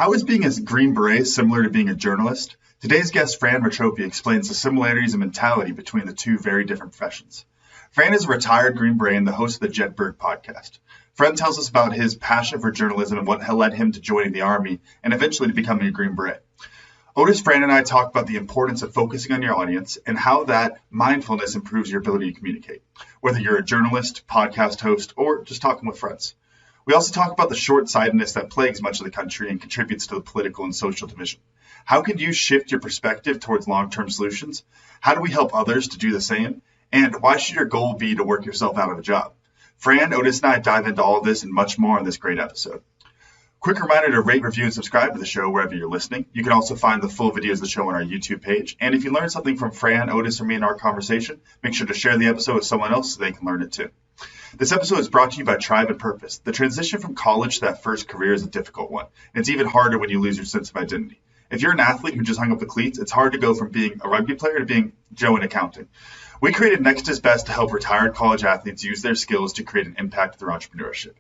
How is being a Green Beret similar to being a journalist? Today's guest, Fran Racioppi, explains the similarities in mentality between the two very different professions. Fran is a retired Green Beret and the host of the Jedburgh podcast. Fran tells us about his passion for journalism and what led him to joining the Army and eventually to becoming a Green Beret. Otis, Fran, and I talk about the importance of focusing on your audience and how that mindfulness improves your ability to communicate, whether you're a journalist, podcast host, or just talking with friends. We also talk about the short-sightedness that plagues much of the country and contributes to the political and social division. How can you shift your perspective towards long-term solutions? How do we help others to do the same? And why should your goal be to work yourself out of a job? Fran, Otis, and I dive into all of this and much more in this great episode. Quick reminder to rate, review, and subscribe to the show wherever you're listening. You can also find the full videos of the show on our YouTube page. And if you learned something from Fran, Otis, or me in our conversation, make sure to share the episode with someone else so they can learn it too. This episode is brought to you by Tribe and Purpose. The transition from college to that first career is a difficult one, and it's even harder when you lose your sense of identity. If you're an athlete who just hung up the cleats, it's hard to go from being a rugby player to being Joe in accounting. We created Next is Best to help retired college athletes use their skills to create an impact through entrepreneurship.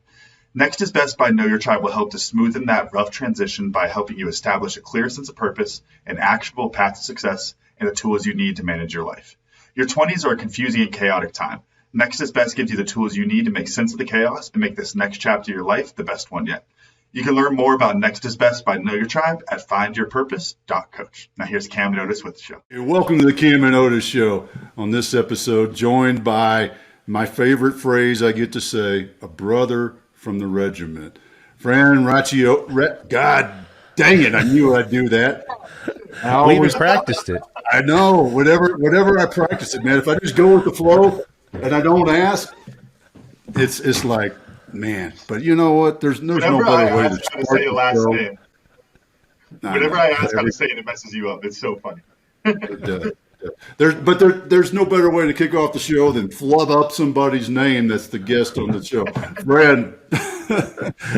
Next is Best by Know Your Tribe will help to smoothen that rough transition by helping you establish a clear sense of purpose, an actionable path to success, and the tools you need to manage your life. Your 20s are a confusing and chaotic time. Next is Best gives you the tools you need to make sense of the chaos and make this next chapter of your life the best one yet. You can learn more about Next is Best by Know Your Tribe at findyourpurpose.coach. Now here's Cam and Otis with the show. Hey, welcome to the Cam and Otis show. On this episode, joined by my favorite phrase I get to say, a brother from the regiment. Fran Racioppi. God dang it, I knew I'd do that. We even practiced it. I know. Whatever I practice it, man. If I just go with the flow and I don't ask, it's like, man. But you know what? There's no better way to start to say your last show. name. Whenever I ask how to say it, it messes you up. It's so funny. There's no better way to kick off the show than flub up somebody's name that's the guest on the show. Fran,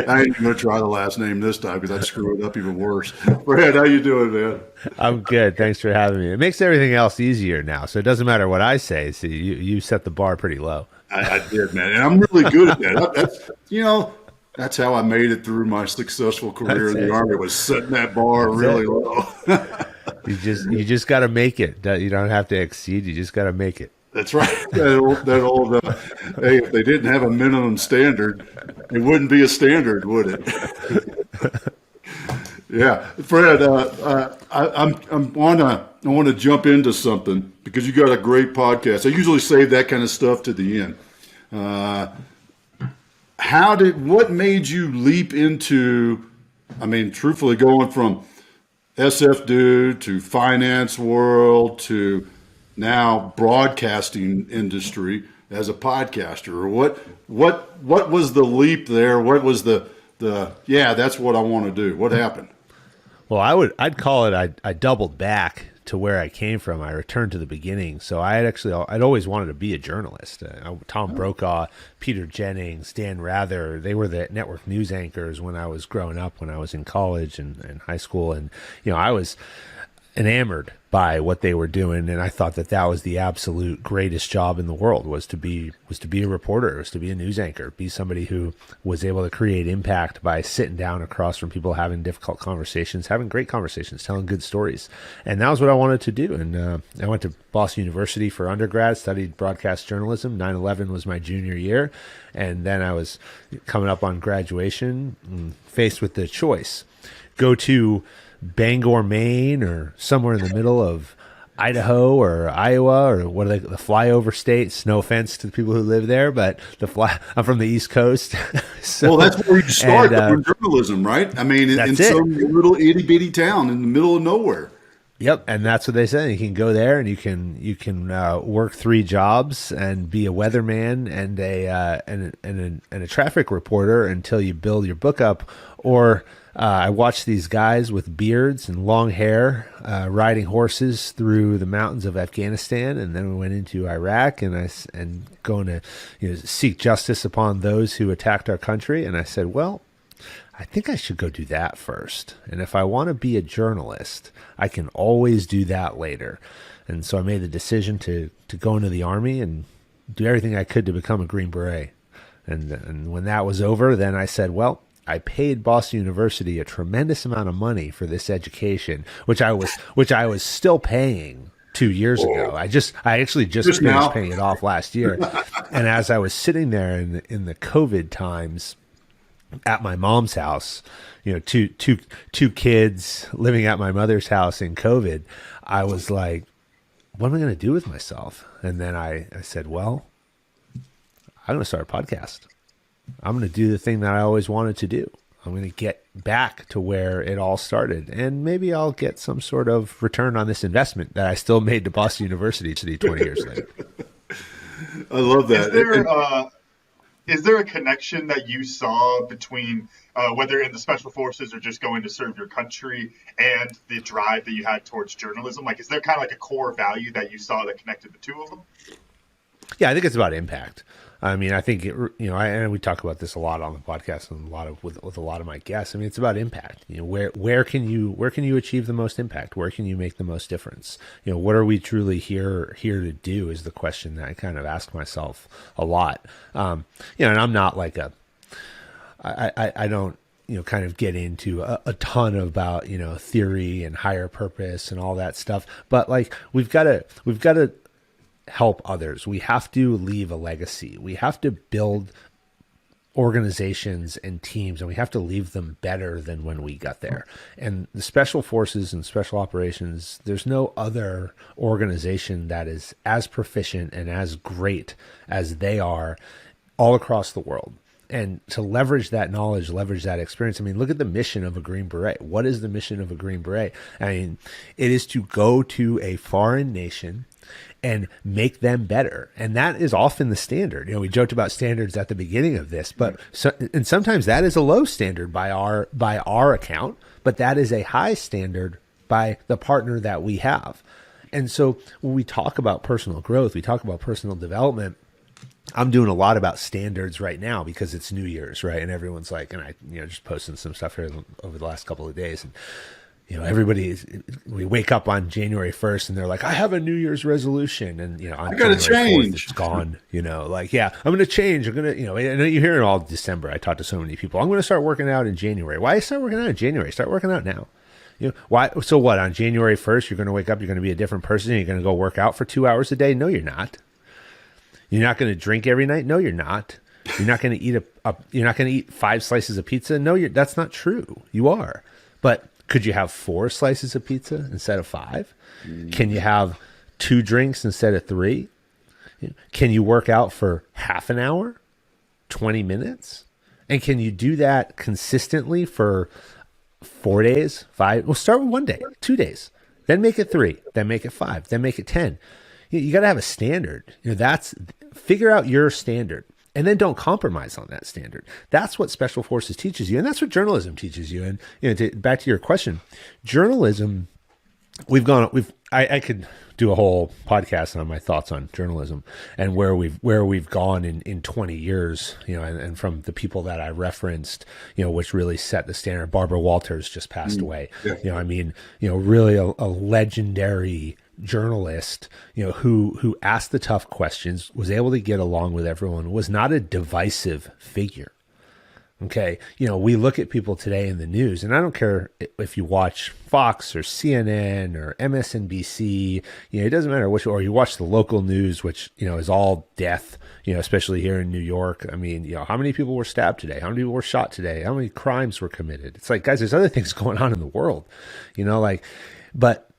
I ain't going to try the last name this time because I'd screw it up even worse. Fran, how you doing, man? I'm good. Thanks for having me. It makes everything else easier now, so it doesn't matter what I say. See, you set the bar pretty low. I did, man, and I'm really good at that. That's how I made it through my successful career in the Army, was setting that bar really low. You just got to make it. You don't have to exceed. You just got to make it. That's right. That old hey, if they didn't have a minimum standard, it wouldn't be a standard, would it? Yeah, Fred. I want to jump into something because you got a great podcast. I usually save that kind of stuff to the end. What made you leap into? I mean, truthfully, going from SF dude to finance world to now broadcasting industry as a podcaster, or what was the leap there? What was the that's what I want to do? What happened? Well, I'd call it I doubled back to where I came from. I returned to the beginning. So I'd always wanted to be a journalist. Tom Brokaw, Peter Jennings, Dan Rather, they were the network news anchors when I was growing up, when I was in college and high school. And, I was enamored by what they were doing. And I thought that was the absolute greatest job in the world, was to be a reporter, was to be a news anchor, be somebody who was able to create impact by sitting down across from people, having difficult conversations, having great conversations, telling good stories. And that was what I wanted to do. And I went to Boston University for undergrad, studied broadcast journalism. 9/11 was my junior year. And then I was coming up on graduation, faced with the choice, go to Bangor, Maine, or somewhere in the middle of Idaho or Iowa, or what are they, the flyover states? No offense to the people who live there, but I'm from the East Coast. Well, that's where you start in journalism, right? I mean, in some little itty bitty town in the middle of nowhere. Yep, and that's what they said. You can go there and you can work 3 jobs and be a weatherman and a traffic reporter until you build your book up, or I watched these guys with beards and long hair riding horses through the mountains of Afghanistan, and then we went into Iraq and going to seek justice upon those who attacked our country. And I said, well, I think I should go do that first. And if I want to be a journalist, I can always do that later. And so I made the decision to go into the Army and do everything I could to become a Green Beret. And when that was over, then I said, well, I paid Boston University a tremendous amount of money for this education, which I was still paying 2 years ago. I actually just finished now? paying it off last year. And as I was sitting there in the COVID times at my mom's house, two kids living at my mother's house in COVID, I was like, what am I going to do with myself? And then I said, well, I'm going to start a podcast. I'm going to do the thing that I always wanted to do. I'm going to get back to where it all started, and maybe I'll get some sort of return on this investment that I still made to Boston University 20 years later. I love that. Is there a connection that you saw between whether in the special forces or just going to serve your country and the drive that you had towards journalism? Like, is there kind of like a core value that you saw that connected the two of them? Yeah, I think it's about impact. I mean, I think and we talk about this a lot on the podcast and with a lot of my guests. I mean, it's about impact. Where can you achieve the most impact? Where can you make the most difference? What are we truly here to do is the question that I kind of ask myself a lot. And I'm not like I don't kind of get into a ton about theory and higher purpose and all that stuff. But like we've got to help others. We have to leave a legacy. We have to build organizations and teams, and we have to leave them better than when we got there. And the special forces and special operations, there's no other organization that is as proficient and as great as they are all across the world. And to leverage that knowledge, leverage that experience. I mean, look at the mission of a Green Beret. What is the mission of a Green Beret? I mean, it is to go to a foreign nation and make them better. And that is often the standard. We joked about standards at the beginning of this, but and sometimes that is a low standard by our account, but that is a high standard by the partner that we have. And so when we talk about personal growth, we talk about personal development, I'm doing a lot about standards right now because it's New Year's, right? And everyone's like, and I, just posting some stuff here over the last couple of days, and we wake up on January 1st and they're like, I have a New Year's resolution. And, on I got to January 4th, change. it's gone, yeah, I'm going to change. I'm going to, I know you hear it all December. I talk to so many people. I'm going to start working out in January. Why start working out in January? Start working out now. Why? So what, on January 1st, you're going to wake up, you're going to be a different person and you're going to go work out for 2 hours a day? No, you're not. You're not going to drink every night? No, you're not. You're not going to eat you're not going to eat 5 slices of pizza? No, that's not true. You are. But could you have 4 slices of pizza instead of 5? Can you have 2 drinks instead of 3? Can you work out for half an hour, 20 minutes? And can you do that consistently for 4 days, 5? Well, start with 1 day, 2 days, then make it 3, then make it 5, then make it 10. You got to have a standard. Figure out your standard. And then don't compromise on that standard. That's what Special Forces teaches you. And that's what journalism teaches you. And back to your question, journalism, I could do a whole podcast on my thoughts on journalism and where we've gone in 20 years, and from the people that I referenced, which really set the standard. Barbara Walters just passed away. Yeah. Really a legendary journalist, who asked the tough questions, was able to get along with everyone, was not a divisive figure. Okay. We look at people today in the news, and I don't care if you watch Fox or CNN or MSNBC, it doesn't matter which, or you watch the local news, which, is all death, especially here in New York. I mean, how many people were stabbed today? How many people were shot today? How many crimes were committed? It's like, guys, there's other things going on in the world, but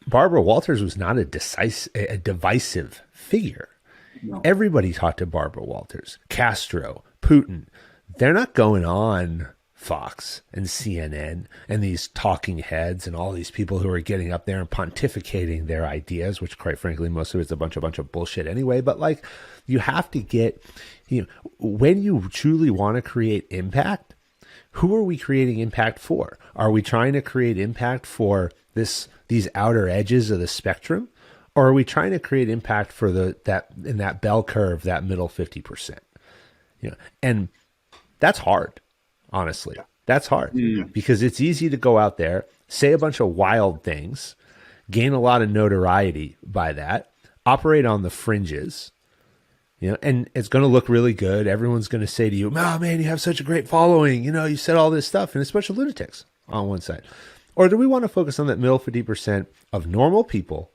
Barbara Walters was not a divisive figure. No. Everybody talked to Barbara Walters. Castro, Putin, they're not going on Fox and CNN and these talking heads and all these people who are getting up there and pontificating their ideas, which quite frankly, most of it's a bunch of bullshit anyway. But you have to get, when you truly want to create impact, who are we creating impact for? Are we trying to create impact for these outer edges of the spectrum, or are we trying to create impact for in that bell curve, that middle 50%? And that's hard, honestly. That's hard because it's easy to go out there, say a bunch of wild things, gain a lot of notoriety by that, operate on the fringes, and it's going to look really good. Everyone's going to say to you, "Oh man, you have such a great following. You said all this stuff," and it's a bunch of lunatics on one side. Or do we want to focus on that middle 50% of normal people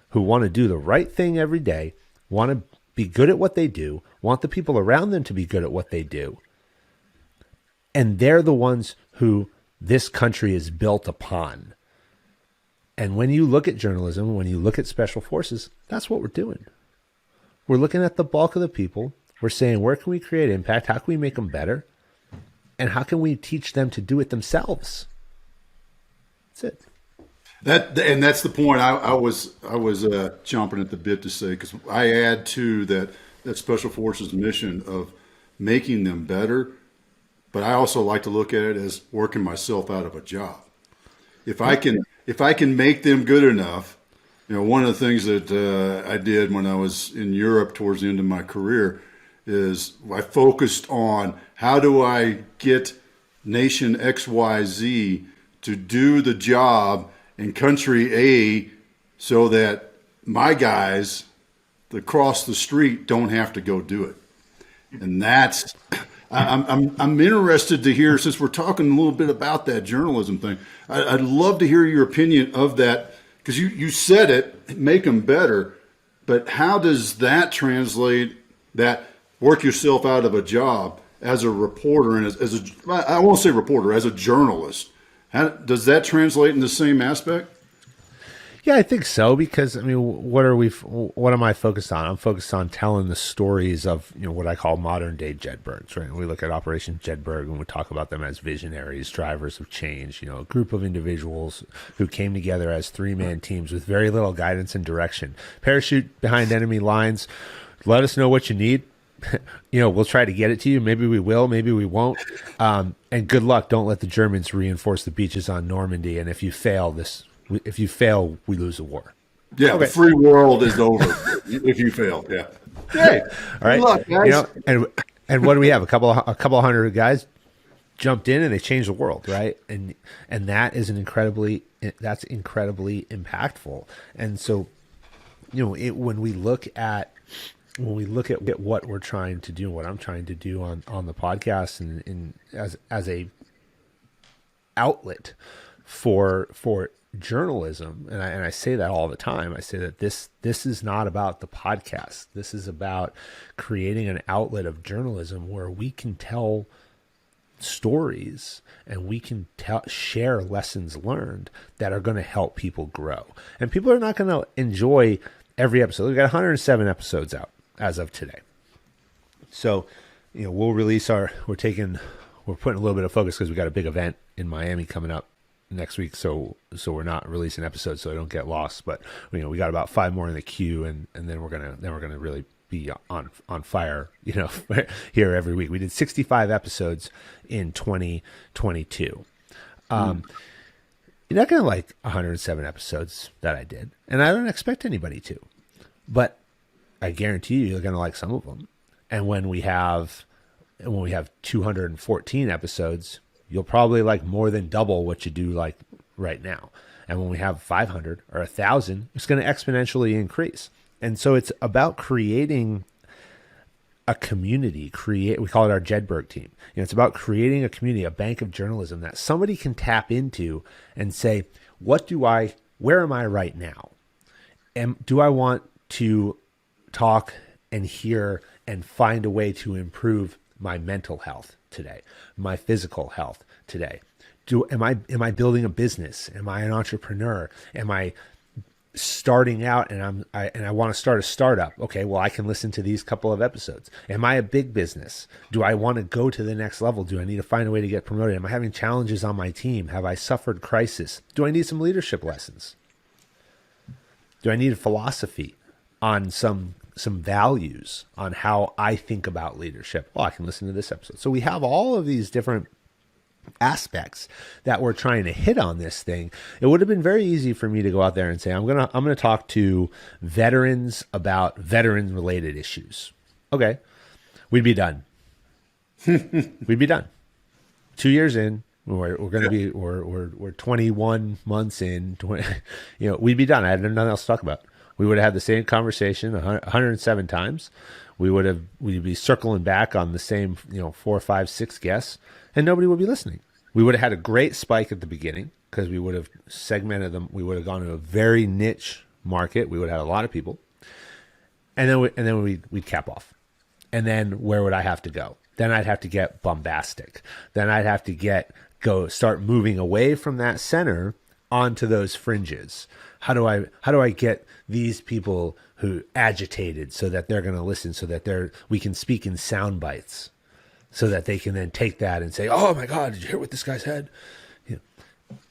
who want to do the right thing every day, want to be good at what they do, want the people around them to be good at what they do, and they're the ones who this country is built upon? And when you look at journalism, when you look at special forces, that's what we're doing. We're looking at the bulk of the people. We're saying, where can we create impact? How can we make them better? And how can we teach them to do it themselves? That's it. That's the point I was chomping at the bit to say, because I add to that special forces mission of making them better, but I also like to look at it as working myself out of a job. If I can make them good enough. One of the things that I did when I was in Europe towards the end of my career is I focused on how do I get nation XYZ to do the job in country A so that my guys across the street don't have to go do it. And that's, I'm interested to hear, since we're talking a little bit about that journalism thing, I'd love to hear your opinion of that. Because you said it, make them better, but how does that translate, that work yourself out of a job as a reporter and I won't say reporter, as a journalist? Does that translate in the same aspect? Yeah, I think so, because what am I focused on? I'm focused on telling the stories of what I call modern day Jedburghs, right? We look at Operation Jedburgh and we talk about them as visionaries, drivers of change, a group of individuals who came together as 3-man teams with very little guidance and direction. Parachute behind enemy lines. Let us know what you need. We'll try to get it to you. Maybe we will, maybe we won't. And good luck. Don't let the Germans reinforce the beaches on Normandy. And if you fail, we lose the war. Yeah, okay. The free world is over if you fail. Yeah. Hey, all right. Good luck, guys. And what do we have? A couple of hundred guys jumped in and they changed the world, right? And that is incredibly impactful. And so, when we look at what we're trying to do, what I'm trying to do on the podcast, and as a outlet for journalism, and I say that all the time. I say that this is not about the podcast. This is about creating an outlet of journalism where we can tell stories and we can share lessons learned that are going to help people grow. And people are not going to enjoy every episode. We've got 107 episodes out as of today. So, we'll release we're putting a little bit of focus because we got a big event in Miami coming up next week, so we're not releasing episodes so I don't get lost, but we got about 5 more in the queue, and then we're gonna really be on fire here every week. We did 65 episodes in 2022. You're not gonna like 107 episodes that I did, and I don't expect anybody to, but I guarantee you're gonna like some of them. And when we have 214 episodes, you'll probably like more than double what you do like right now. And when we have 500 or 1,000, it's going to exponentially increase. And so it's about creating a community. We call it our Jedburgh team. It's about creating a community, a bank of journalism that somebody can tap into and say, where am I right now? And do I want to talk and hear and find a way to improve my mental health today, my physical health today? Am I building a business? Am I an entrepreneur? Am I starting out and I want to start a startup? Okay, well, I can listen to these couple of episodes. Am I a big business? Do I want to go to the next level? Do I need to find a way to get promoted? Am I having challenges on my team? Have I suffered crisis? Do I need some leadership lessons? Do I need a philosophy on some values on how I think about leadership? Well, I can listen to this episode. So we have all of these different aspects that we're trying to hit on this thing. It would have been very easy for me to go out there and say, I'm gonna talk to veterans about veteran related issues. Okay, we'd be done. We'd be done. 2 years in, we're going to be we're 21 months in. 20, we'd be done. I had nothing else to talk about. We would have had the same conversation 107 times. We'd be circling back on the same, 4, 5, 6 guests, and nobody would be listening. We would have had a great spike at the beginning because we would have segmented them. We would have gone to a very niche market. We would have had a lot of people, and then we'd cap off. And then where would I have to go? Then I'd have to get bombastic. Then I'd have to start moving away from that center onto those fringes. How do I get these people who agitated so that they're going to listen, so that we can speak in sound bites, so that they can then take that and say, "Oh my God, did you hear what this guy said?"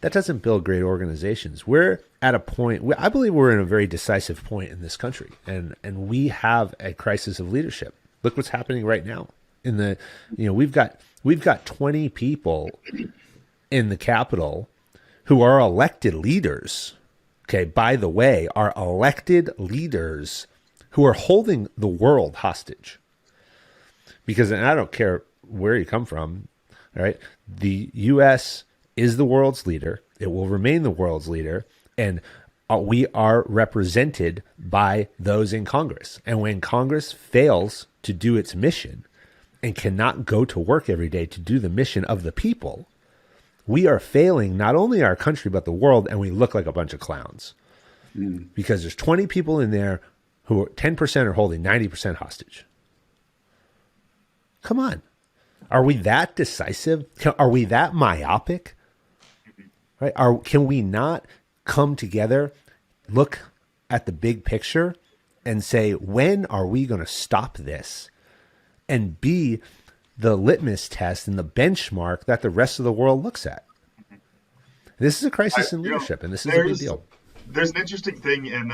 That doesn't build great organizations. We're at a point. I believe we're in a very decisive point in this country, and we have a crisis of leadership. Look what's happening right now. We've got 20 people in the Capitol who are elected leaders. Okay, by the way, are elected leaders who are holding the world hostage. Because, and I don't care where you come from, all right? The U.S. is the world's leader. It will remain the world's leader, and we are represented by those in Congress. And when Congress fails to do its mission and cannot go to work every day to do the mission of the people, we are failing not only our country, but the world, and we look like a bunch of clowns. Because there's 20 people in there who 10% are holding 90% hostage. Come on. Are we that decisive? Are we that myopic? Right? Can we not come together, look at the big picture, and say, when are we going to stop this? And be the litmus test and the benchmark that the rest of the world looks at. This is a crisis in leadership, and this is a big deal. There's an interesting thing in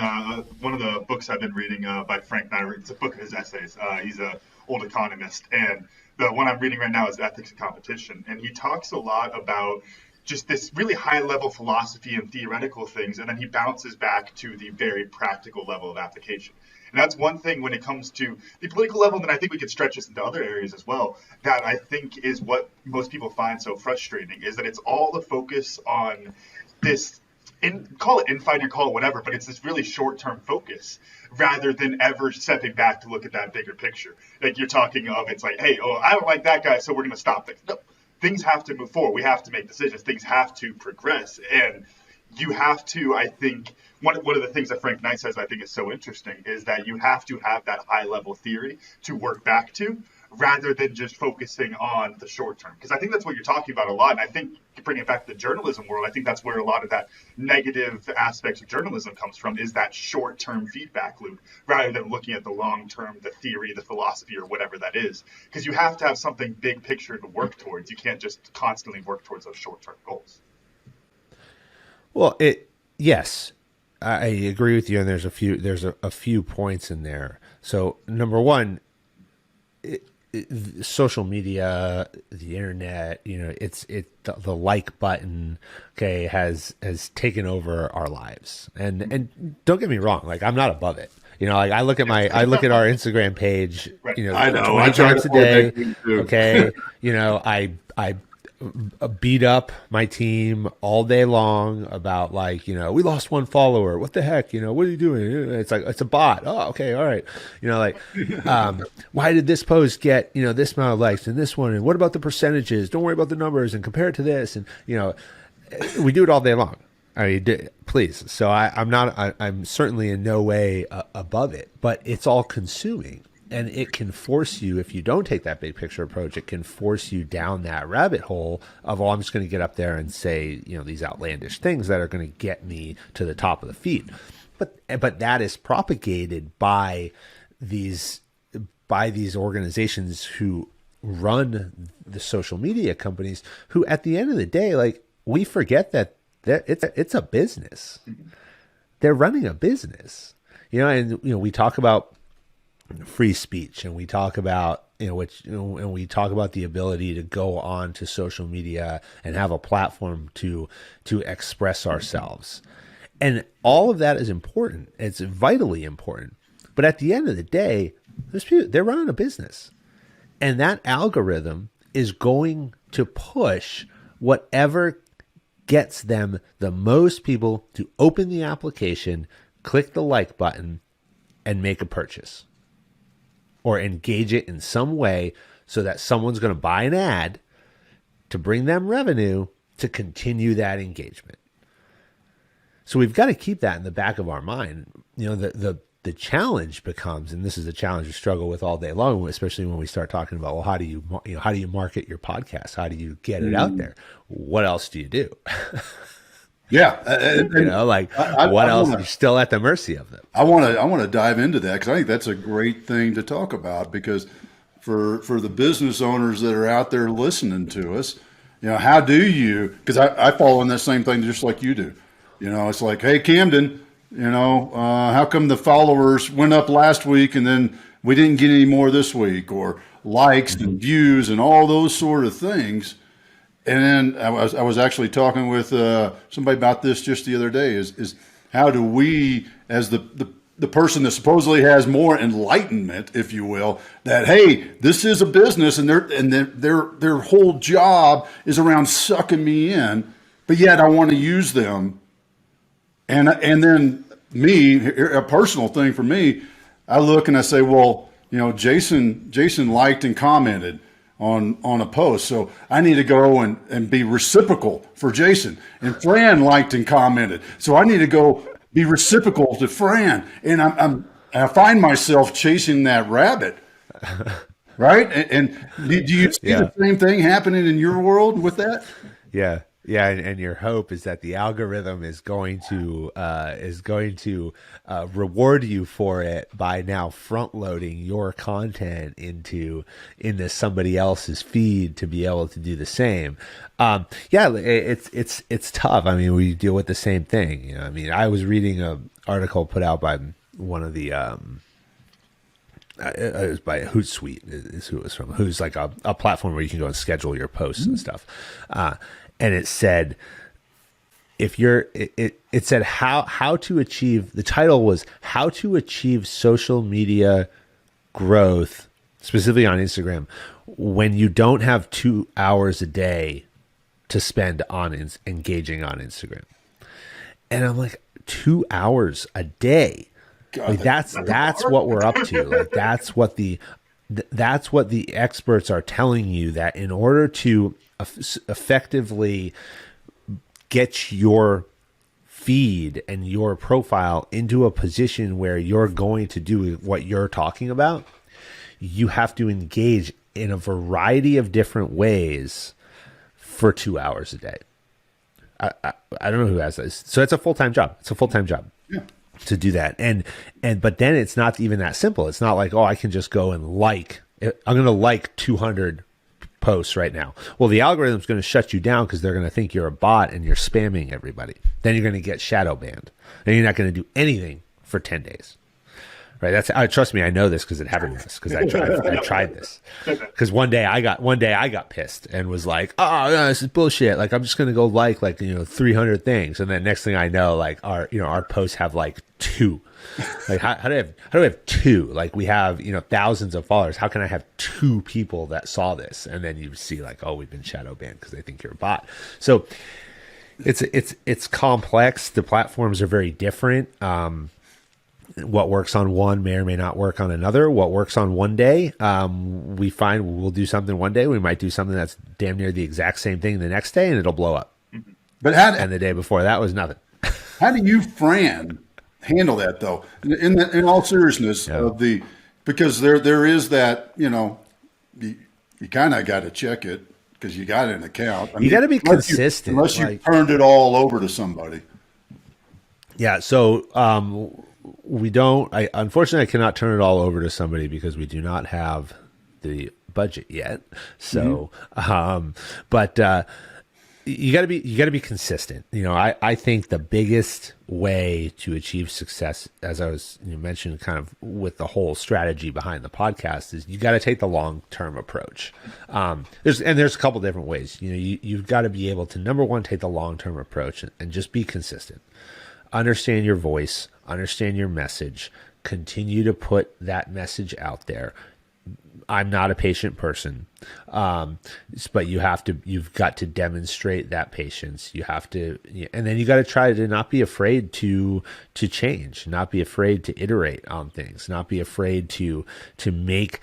one of the books I've been reading by Frank Nyder. It's a book of his essays. He's an old economist, and the one I'm reading right now is Ethics and Competition. And he talks a lot about just this really high-level philosophy and theoretical things, and then he bounces back to the very practical level of application. And that's one thing when it comes to the political level, and then I think we could stretch this into other areas as well, that I think is what most people find so frustrating, is that it's all the focus on this, call it infighting, call it whatever, but it's this really short-term focus rather than ever stepping back to look at that bigger picture. Like you're talking of, it's like, hey, I don't like that guy, so we're going to stop things. No, things have to move forward. We have to make decisions. Things have to progress. And you have to, I think, one of the things that Frank Knight says I think is so interesting is that you have to have that high-level theory to work back to rather than just focusing on the short term. Because I think that's what you're talking about a lot. And I think bringing it back to the journalism world, I think that's where a lot of that negative aspects of journalism comes from, is that short-term feedback loop rather than looking at the long-term, the theory, the philosophy, or whatever that is. Because you have to have something big picture to work towards. You can't just constantly work towards those short-term goals. Well, yes, I agree with you, and there's a few points in there. So number one, social media, the internet, the like button, okay, has taken over our lives. And don't get me wrong, like I'm not above it. Like I look at our Instagram page, I know, 20 times a day. Okay. I beat up my team all day long about we lost one follower. What the heck? What are you doing? It's like, it's a bot. Oh, okay. All right. Why did this post get, this amount of likes and this one? And what about the percentages? Don't worry about the numbers and compare it to this. And, we do it all day long. I mean, please. So I'm certainly in no way above it, but it's all consuming. And it can force you, if you don't take that big picture approach, it can force you down that rabbit hole of, I'm just going to get up there and say, these outlandish things that are going to get me to the top of the feed. But that is propagated by these organizations who run the social media companies, who at the end of the day, we forget that it's a business. They're running a business, and we talk about free speech, and we talk about and we talk about the ability to go on to social media and have a platform to express ourselves, and all of that is important. It's vitally important. But at the end of the day, they're running a business, and that algorithm is going to push whatever gets them the most people to open the application, click the like button and make a purchase or engage it in some way so that someone's going to buy an ad to bring them revenue to continue that engagement. So we've got to keep that in the back of our mind. You know, the challenge becomes, and this is a challenge we struggle with all day long, especially when we start talking about, well, how do you market your podcast? How do you get it out there? What else do you do? Yeah. What else? You're still at the mercy of them. I want to dive into that because I think that's a great thing to talk about, because for the business owners that are out there listening to us, you know, how do you, because I follow in that same thing just like you do. You know, it's like, hey, Camden, you know, how come the followers went up last week and then we didn't get any more this week, or likes and views and all those sort of things. And then I was actually talking with somebody about this just the other day, is how do we, as the person that supposedly has more enlightenment, if you will, that, hey, this is a business and their whole job is around sucking me in, but yet I want to use them. And then me, a personal thing for me, I look and I say, well, you know, Jason liked and commented on a post, so I need to go and be reciprocal for Jason. And Fran liked and commented, so I need to go be reciprocal to Fran. And I find myself chasing that rabbit, right? And do you see the same thing happening in your world with that? Yeah. Yeah, and your hope is that the algorithm is going to reward you for it by now front loading your content into somebody else's feed to be able to do the same. It's tough. I mean, we deal with the same thing. You know, I mean, I was reading an article put out by one of the it was by Hootsuite is who it was from, who's like a platform where you can go and schedule your posts and stuff. And it said, it said how to achieve, the title was how to achieve social media growth, specifically on Instagram, when you don't have 2 hours a day to spend on engaging on Instagram. And I'm like, 2 hours a day. God, like that's what we're up to. Like that's what the experts are telling you, that in order to effectively get your feed and your profile into a position where you're going to do what you're talking about, you have to engage in a variety of different ways for 2 hours a day. I don't know who has this. So it's a full-time job. It's a full-time job. Yeah. To do that. But then it's not even that simple. It's not like, oh, I can just go and I'm going to like 200 posts right now. Well, the algorithm's going to shut you down because they're going to think you're a bot and you're spamming everybody. Then you're going to get shadow banned and you're not going to do anything for 10 days. Right? Trust me, I know this because it happened to us, because I tried this. Because one day I got pissed and was like, oh, no, this is bullshit. Like, I'm just going to go like 300 things. And then next thing I know, like our posts have like 2. Like, how do I have 2? Like, we have, thousands of followers. How can I have 2 people that saw this? And then you see like, oh, we've been shadow banned because they think you're a bot. So it's complex. The platforms are very different. What works on one may or may not work on another. What works on one day, we find we'll do something one day. We might do something that's damn near the exact same thing the next day, and it'll blow up. But and the day before that was nothing. How do you, Fran, handle that though? In all seriousness, because there is that, you kind of got to check it because you got an account. I mean, you got to be consistent. Unless you turned it all over to somebody. Yeah. So. Unfortunately, I cannot turn it all over to somebody because we do not have the budget yet. So, but you got to be consistent. I think the biggest way to achieve success, as I was mentioned, kind of with the whole strategy behind the podcast, is you got to take the long-term approach. There's a couple different ways. You've got to be able to, number one, take the long-term approach and just be consistent. Understand your voice, understand your message, continue to put that message out there. I'm not a patient person. But you've got to demonstrate that patience. You have to, and then you got to try to not be afraid to change, not be afraid to iterate on things, not be afraid to make,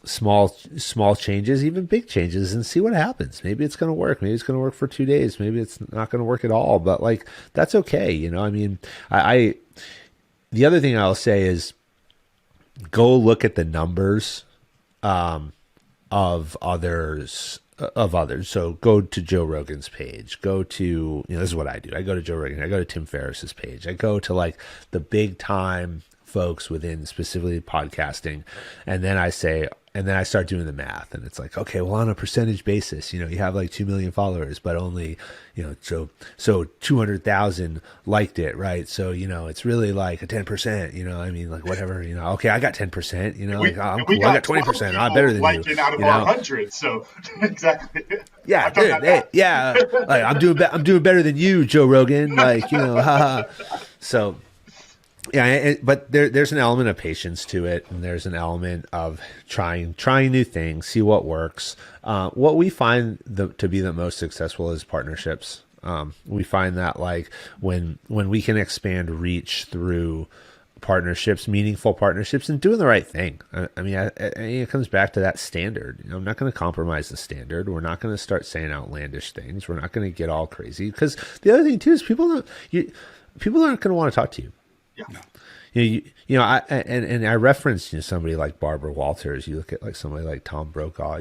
small changes, even big changes, and see what happens. Maybe it's going to work. Maybe it's going to work for 2 days. Maybe it's not going to work at all, but like, that's okay. I mean, the other thing I'll say is go look at the numbers, of others. So go to Joe Rogan's page, go to, this is what I do. I go to Joe Rogan, I go to Tim Ferriss's page. I go to like the big time folks within specifically podcasting. And then I start doing the math, and it's like, okay, well, on a percentage basis, you have like 2 million followers, but only, so 200,000 liked it. Right. So, it's really like a 10%, I mean, like whatever, okay, I got 10%, like, I'm cool. I got 20%. I'm better than you. Out of our 100. So exactly. Yeah. Dude, hey, yeah. Like, I'm doing better than you, Joe Rogan. Like, haha. So, yeah, but there's an element of patience to it, and there's an element of trying new things, see what works. What we find to be the most successful is partnerships. We find that like when we can expand reach through partnerships, meaningful partnerships, and doing the right thing. I mean, it comes back to that standard. I'm not going to compromise the standard. We're not going to start saying outlandish things. We're not going to get all crazy, because the other thing too is people aren't going to want to talk to you. Yeah. I referenced somebody like Barbara Walters. You look at like somebody like Tom Brokaw.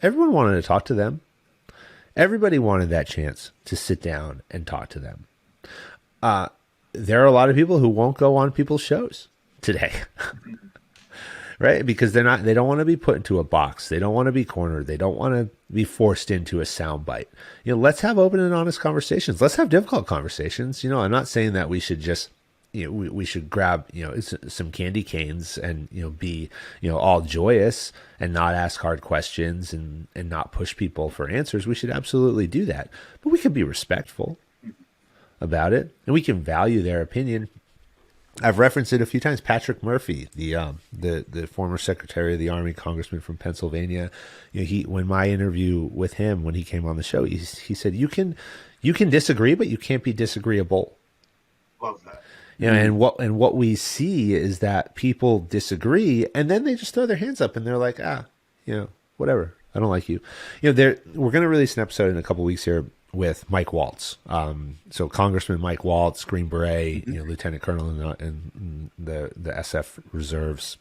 Everyone wanted to talk to them. Everybody wanted that chance to sit down and talk to them. There are a lot of people who won't go on people's shows today, right? Because they don't want to be put into a box. They don't want to be cornered. They don't want to be forced into a soundbite. Let's have open and honest conversations. Let's have difficult conversations. I'm not saying that we should just we should grab, some candy canes and, be, all joyous and not ask hard questions and not push people for answers. We should absolutely do that. But we can be respectful about it, and we can value their opinion. I've referenced it a few times. Patrick Murphy, the former Secretary of the Army, congressman from Pennsylvania, when my interview with him, when he came on the show, he said, you can disagree, but you can't be disagreeable. Love that. And what we see is that people disagree, and then they just throw their hands up and they're like, whatever, I don't like you. We're going to release an episode in a couple weeks here with Mike Waltz. So Congressman Mike Waltz, Green Beret, Lieutenant Colonel in the SF Reserves,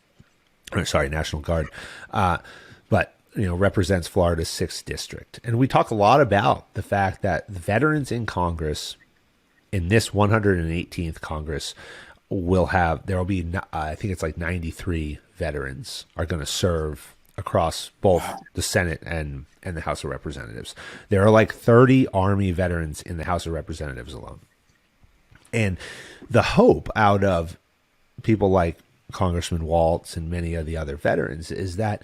National Guard, but represents Florida's 6th district. And we talk a lot about the fact that the veterans in Congress, in this 118th Congress, there will be, I think it's like 93 veterans are going to serve across both the Senate and the House of Representatives. There are like 30 Army veterans in the House of Representatives alone. And the hope out of people like Congressman Waltz and many of the other veterans is that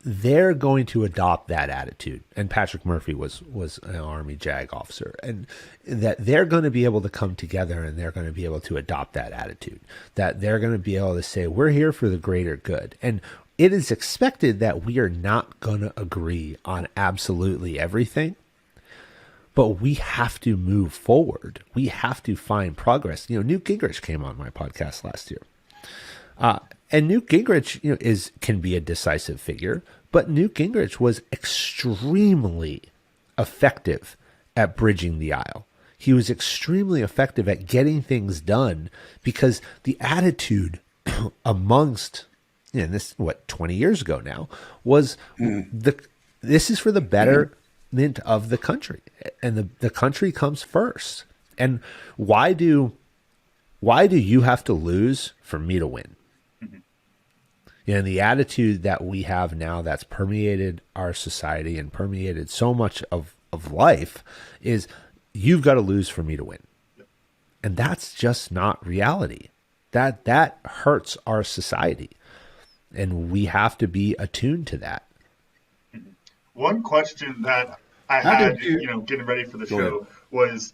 they're going to adopt that attitude. And Patrick Murphy was an Army JAG officer, and that they're going to be able to come together and they're going to be able to adopt that attitude, that they're going to be able to say, we're here for the greater good. And it is expected that we are not going to agree on absolutely everything, but we have to move forward. We have to find progress. Newt Gingrich came on my podcast last year. And Newt Gingrich, can be a decisive figure, but Newt Gingrich was extremely effective at bridging the aisle. He was extremely effective at getting things done because the attitude amongst, 20 years ago now, was this is for the betterment of the country, and the country comes first. And why do you have to lose for me to win? And the attitude that we have now that's permeated our society and permeated so much of life is, you've got to lose for me to win. And that's just not reality. That hurts our society. And we have to be attuned to that. One question that I had, getting ready for the show was,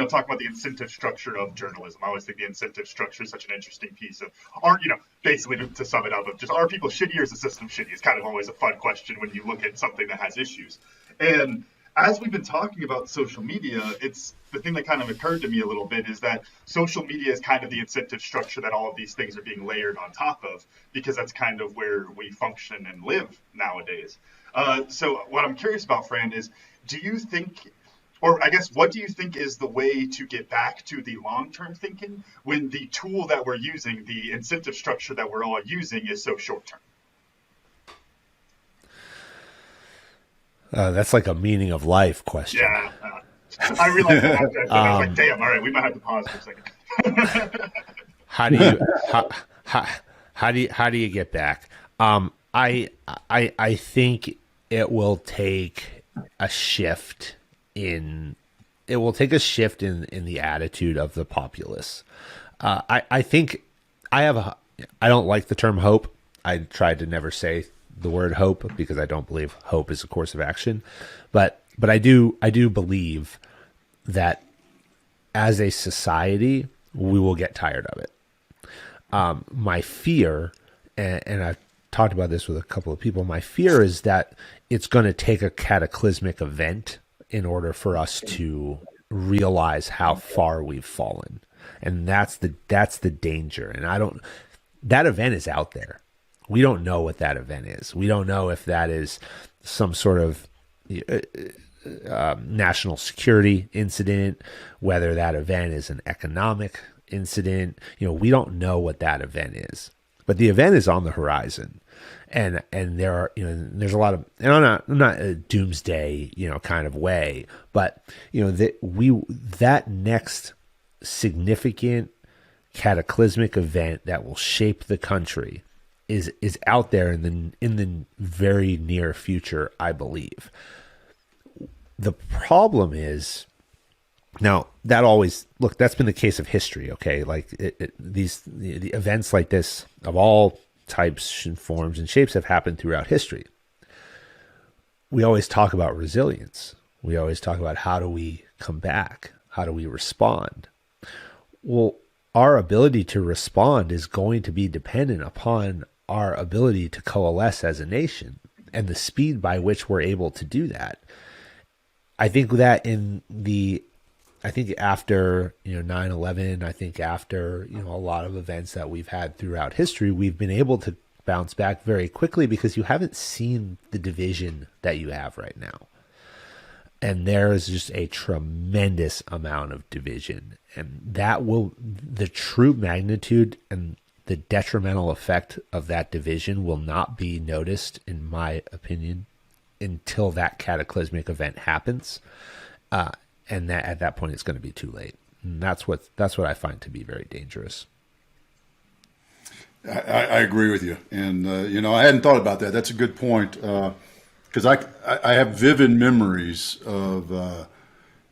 talk about the incentive structure of journalism. I always think the incentive structure is such an interesting piece of art. Basically to sum it up, of just are people shitty or is the system shitty? It's kind of always a fun question when you look at something that has issues. And as we've been talking about social media, it's the thing that kind of occurred to me a little bit is that social media is kind of the incentive structure that all of these things are being layered on top of, because that's kind of where we function and live nowadays. So what I'm curious about, Fran, is do you think, or I guess, what do you think is the way to get back to the long-term thinking when the tool that we're using, the incentive structure that we're all using, is so short-term? That's like a meaning of life question. Yeah, I realized that after I said that. I was like, damn, all right, we might have to pause for a second. How do you get back? I think it will take a shift in the attitude of the populace. I think I don't like the term hope. I tried to never say the word hope because I don't believe hope is a course of action, but I do believe that as a society we will get tired of it. My fear, and I've talked about this with a couple of people, my fear is that it's going to take a cataclysmic event in order for us to realize how far we've fallen, and that's the danger. And that event is out there. We don't know what that event is. We don't know if that is some sort of national security incident, whether that event is an economic incident. We don't know what that event is, but the event is on the horizon, and there are there's a lot of, and I'm not a doomsday kind of way, but that next significant cataclysmic event that will shape the country is out there in the very near future, I believe. The problem is, now that's been the case of history, okay? Like the events like this of all types and forms and shapes have happened throughout history. We always talk about resilience. We always talk about how do we come back? How do we respond? Well, our ability to respond is going to be dependent upon our ability to coalesce as a nation and the speed by which we're able to do that. I think that after 9/11, I think after a lot of events that we've had throughout history, we've been able to bounce back very quickly because you haven't seen the division that you have right now. And there is just a tremendous amount of division, and the true magnitude and the detrimental effect of that division will not be noticed, in my opinion, until that cataclysmic event happens. And that at that point it's going to be too late. And that's what I find to be very dangerous. I agree with you. And, I hadn't thought about that. That's a good point. Because I have vivid memories of,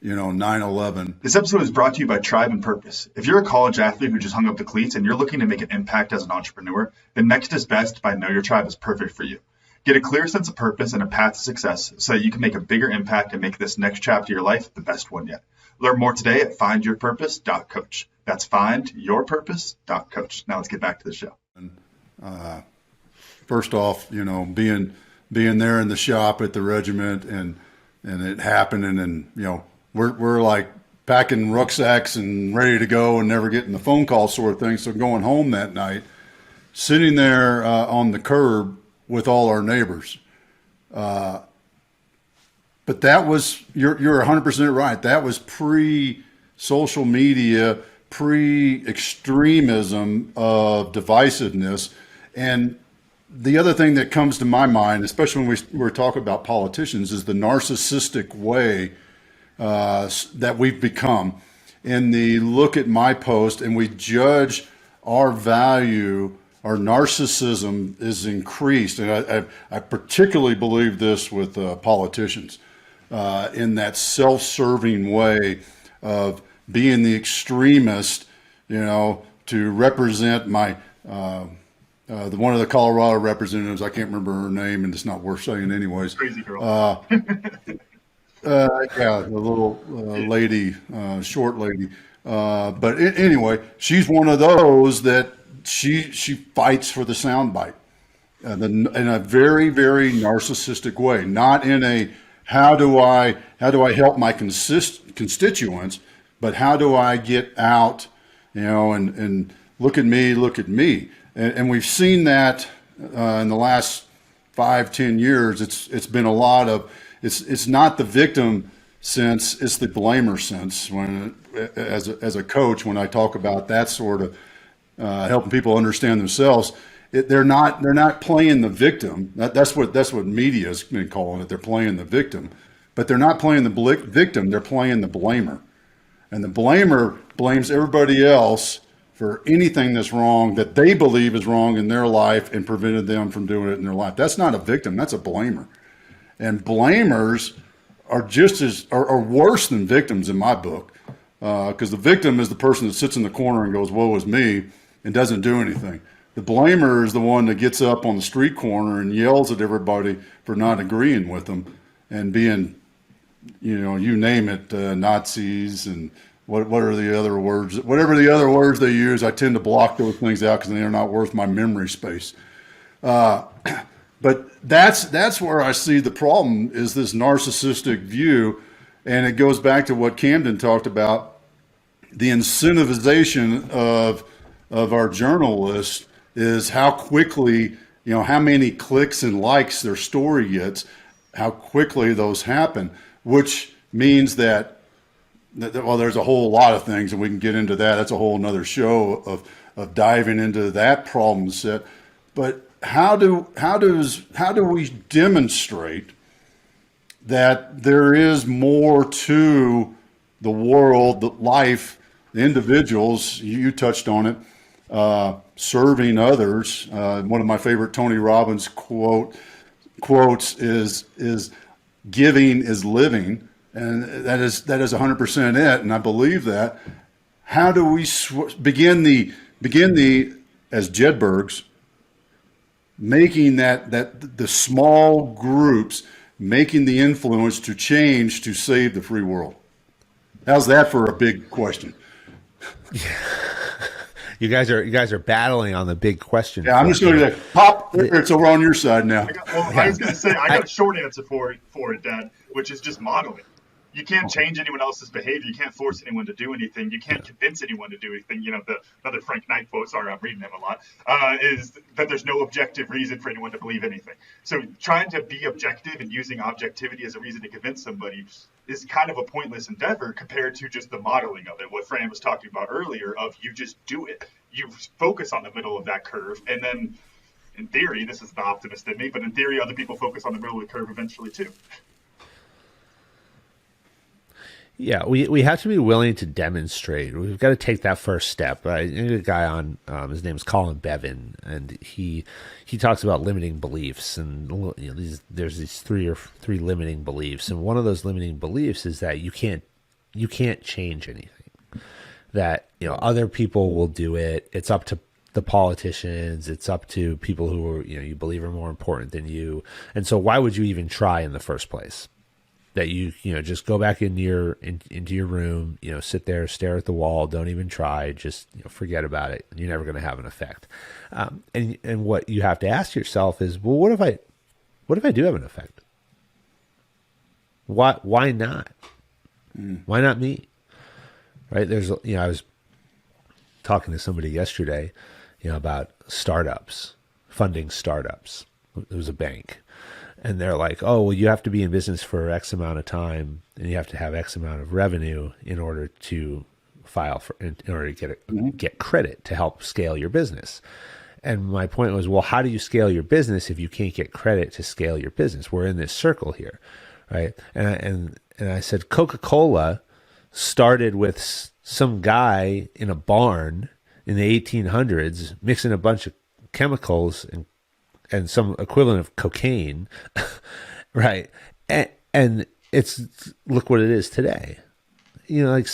9/11. This episode is brought to you by Tribe and Purpose. If you're a college athlete who just hung up the cleats and you're looking to make an impact as an entrepreneur, then Next is Best by Know Your Tribe is perfect for you. Get a clear sense of purpose and a path to success so that you can make a bigger impact and make this next chapter of your life the best one yet. Learn more today at findyourpurpose.coach. That's findyourpurpose.coach. Now let's get back to the show. First off, being there in the shop at the regiment and it happening, and we're like packing rucksacks and ready to go and never getting the phone call sort of thing. So going home that night, sitting there on the curb with all our neighbors. But that was, you're 100% right. That was pre-social media, pre-extremism of divisiveness. And the other thing that comes to my mind, especially when we're talking about politicians, is the narcissistic way that we've become. In the look at my post and we judge our value, our narcissism is increased. And I particularly believe this with politicians, in that self-serving way of being the extremist, to represent my, one of the Colorado representatives, I can't remember her name and it's not worth saying anyways. Crazy girl. Yeah, the little lady, short lady. Anyway, she's one of those that she fights for the soundbite, in a very, very narcissistic way. Not in a how do I help my constituents, but how do I get out, and look at me, and we've seen that in the last 5-10 years. It's been a lot of it's not the victim sense, it's the blamer sense. When as a coach, when I talk about that sort of helping people understand themselves, they're not playing the victim. That's what media's been calling it. They're playing the victim, but they're not playing the victim. They're playing the blamer, and the blamer blames everybody else for anything that's wrong that they believe is wrong in their life and prevented them from doing it in their life. That's not a victim. That's a blamer, and blamers are worse than victims in my book, because the victim is the person that sits in the corner and goes, "Woe is me," and doesn't do anything. The blamer is the one that gets up on the street corner and yells at everybody for not agreeing with them and being, you name it, Nazis and what are the other words? Whatever the other words they use, I tend to block those things out because they're not worth my memory space. But that's where I see the problem, is this narcissistic view, and it goes back to what Camden talked about, the incentivization of our journalists is how quickly, how many clicks and likes their story gets, how quickly those happen, which means that well, there's a whole lot of things, and we can get into that. That's a whole nother show of diving into that problem set. But how do we demonstrate that there is more to the world, the life, the individuals? You touched on it. Serving others. One of my favorite Tony Robbins quotes is giving is living, and that is 100% it. And I believe that. How do we begin the as Jedburghs, making that the small groups making the influence to change to save the free world? How's that for a big question? You guys are battling on the big question. Yeah, I'm just going to pop. It's over on your side now. I was going to say, I got a short answer for it, Dad, which is just modeling. You can't change anyone else's behavior. You can't force anyone to do anything. You can't convince anyone to do anything. The another Frank Knight quote, sorry, I'm reading him a lot, is that there's no objective reason for anyone to believe anything. So trying to be objective and using objectivity as a reason to convince somebody is kind of a pointless endeavor compared to just the modeling of it. What Fran was talking about earlier of you just do it. You focus on the middle of that curve, and then in theory, this is the optimist in me, but in theory, other people focus on the middle of the curve eventually too. Yeah, we have to be willing to demonstrate. We've got to take that first step. I knew a guy on, his name's Colin Bevan, and he talks about limiting beliefs, and there's these three limiting beliefs, and one of those limiting beliefs is that you can't change anything. That other people will do it. It's up to the politicians. It's up to people who are you believe are more important than you, and so why would you even try in the first place? That you just go back into your room, sit there, stare at the wall, don't even try, just forget about it. You're never going to have an effect. And what you have to ask yourself is, well, what if I do have an effect? Why not? Why not me? Right? There's I was talking to somebody yesterday, about startups, funding startups. It was a bank. And they're like, oh, well, you have to be in business for X amount of time, and you have to have X amount of revenue in order to in order to get credit to help scale your business. And my point was, well, how do you scale your business if you can't get credit to scale your business? We're in this circle here, right? And I said, Coca-Cola started with some guy in a barn in the 1800s mixing a bunch of chemicals and some equivalent of cocaine, right? And it's, look what it is today. Like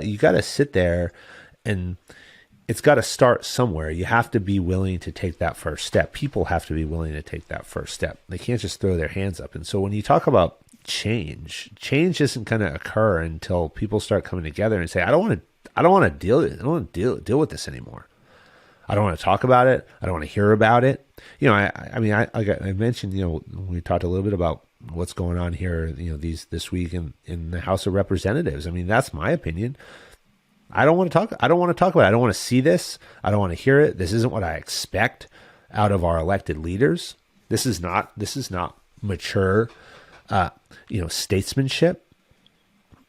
you got to sit there, and it's got to start somewhere. You have to be willing to take that first step. People have to be willing to take that first step. They can't just throw their hands up. And so when you talk about change. Change isn't going to occur until people start coming together and say, I don't want to deal with this anymore. I don't want to talk about it. I don't want to hear about it. I mentioned, we talked a little bit about what's going on here, this week in the House of Representatives. I mean, that's my opinion. I don't want to talk about it. I don't want to see this. I don't want to hear it. This isn't what I expect out of our elected leaders. This is not mature, statesmanship.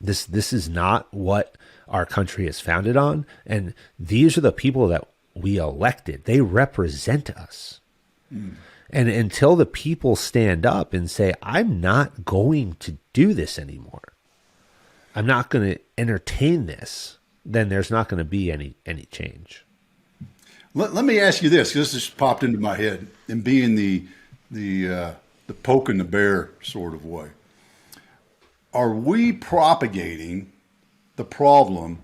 This is not what our country is founded on. And these are the people that we elected. They represent us. And until the people stand up and say, I'm not going to do this anymore, I'm not going to entertain this, then there's not going to be any change. Let me ask you this, because this just popped into my head, and being the poking the bear sort of way. Are we propagating the problem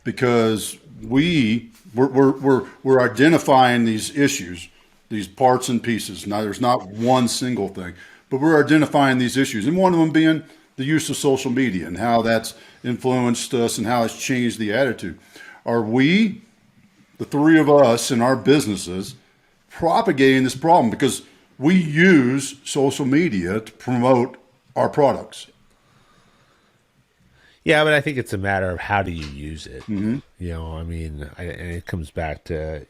because we're identifying these issues, these parts and pieces? Now, there's not one single thing, but we're identifying these issues, and one of them being the use of social media and how that's influenced us and how it's changed the attitude. Are we, the three of us in our businesses, propagating this problem because we use social media to promote our products? Yeah, but I think it's a matter of how do you use it. Mm-hmm. And it comes back to,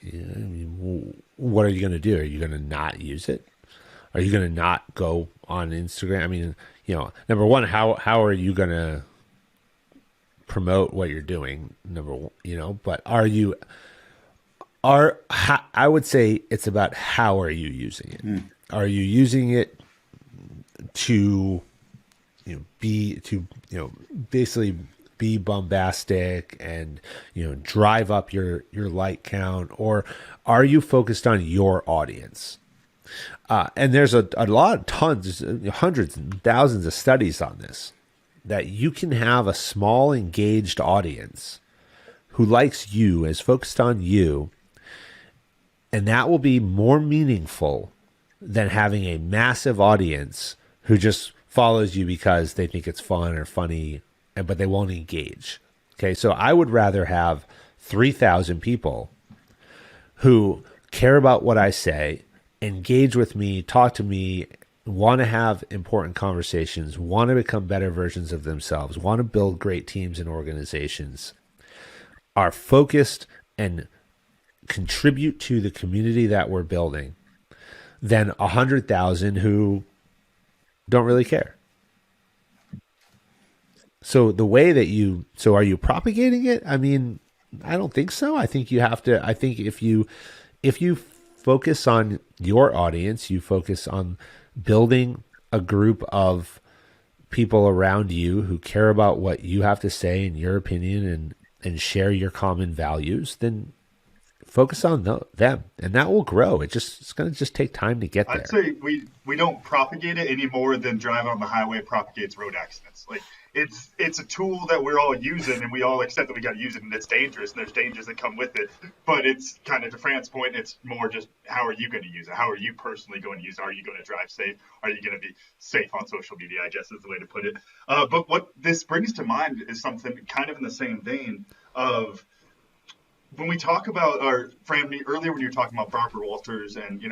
what are you going to do? Are you going to not use it? Are you going to not go on Instagram? Number one, how are you going to promote what you're doing? But I would say it's about how are you using it? Are you using it to basically be bombastic and drive up your like count, or are you focused on your audience? And there's a lot, tons, hundreds and thousands of studies on this, that you can have a small engaged audience who likes you, is focused on you, and that will be more meaningful than having a massive audience who just follows you because they think it's fun or funny, but they won't engage. Okay, so I would rather have 3,000 people who care about what I say, engage with me, talk to me, want to have important conversations, want to become better versions of themselves, want to build great teams and organizations, are focused and contribute to the community that we're building, than 100,000 who don't really care. So the way that are you propagating it? I mean, I don't think so. I think you have to, I think if you focus on your audience, you focus on building a group of people around you who care about what you have to say and your opinion and share your common values, then focus on them, and that will grow. It's going to just take time to get there. I'd say we don't propagate it any more than driving on the highway propagates road accidents. Like, it's a tool that we're all using, and we all accept that we got to use it, and it's dangerous, and there's dangers that come with it. But it's kind of, to Fran's point, it's more just, how are you going to use it? How are you personally going to use it? Are you going to drive safe? Are you going to be safe on social media, I guess is the way to put it. But what this brings to mind is something kind of in the same vein of, when we talk about Fran, earlier when you were talking about Barbara Walters and,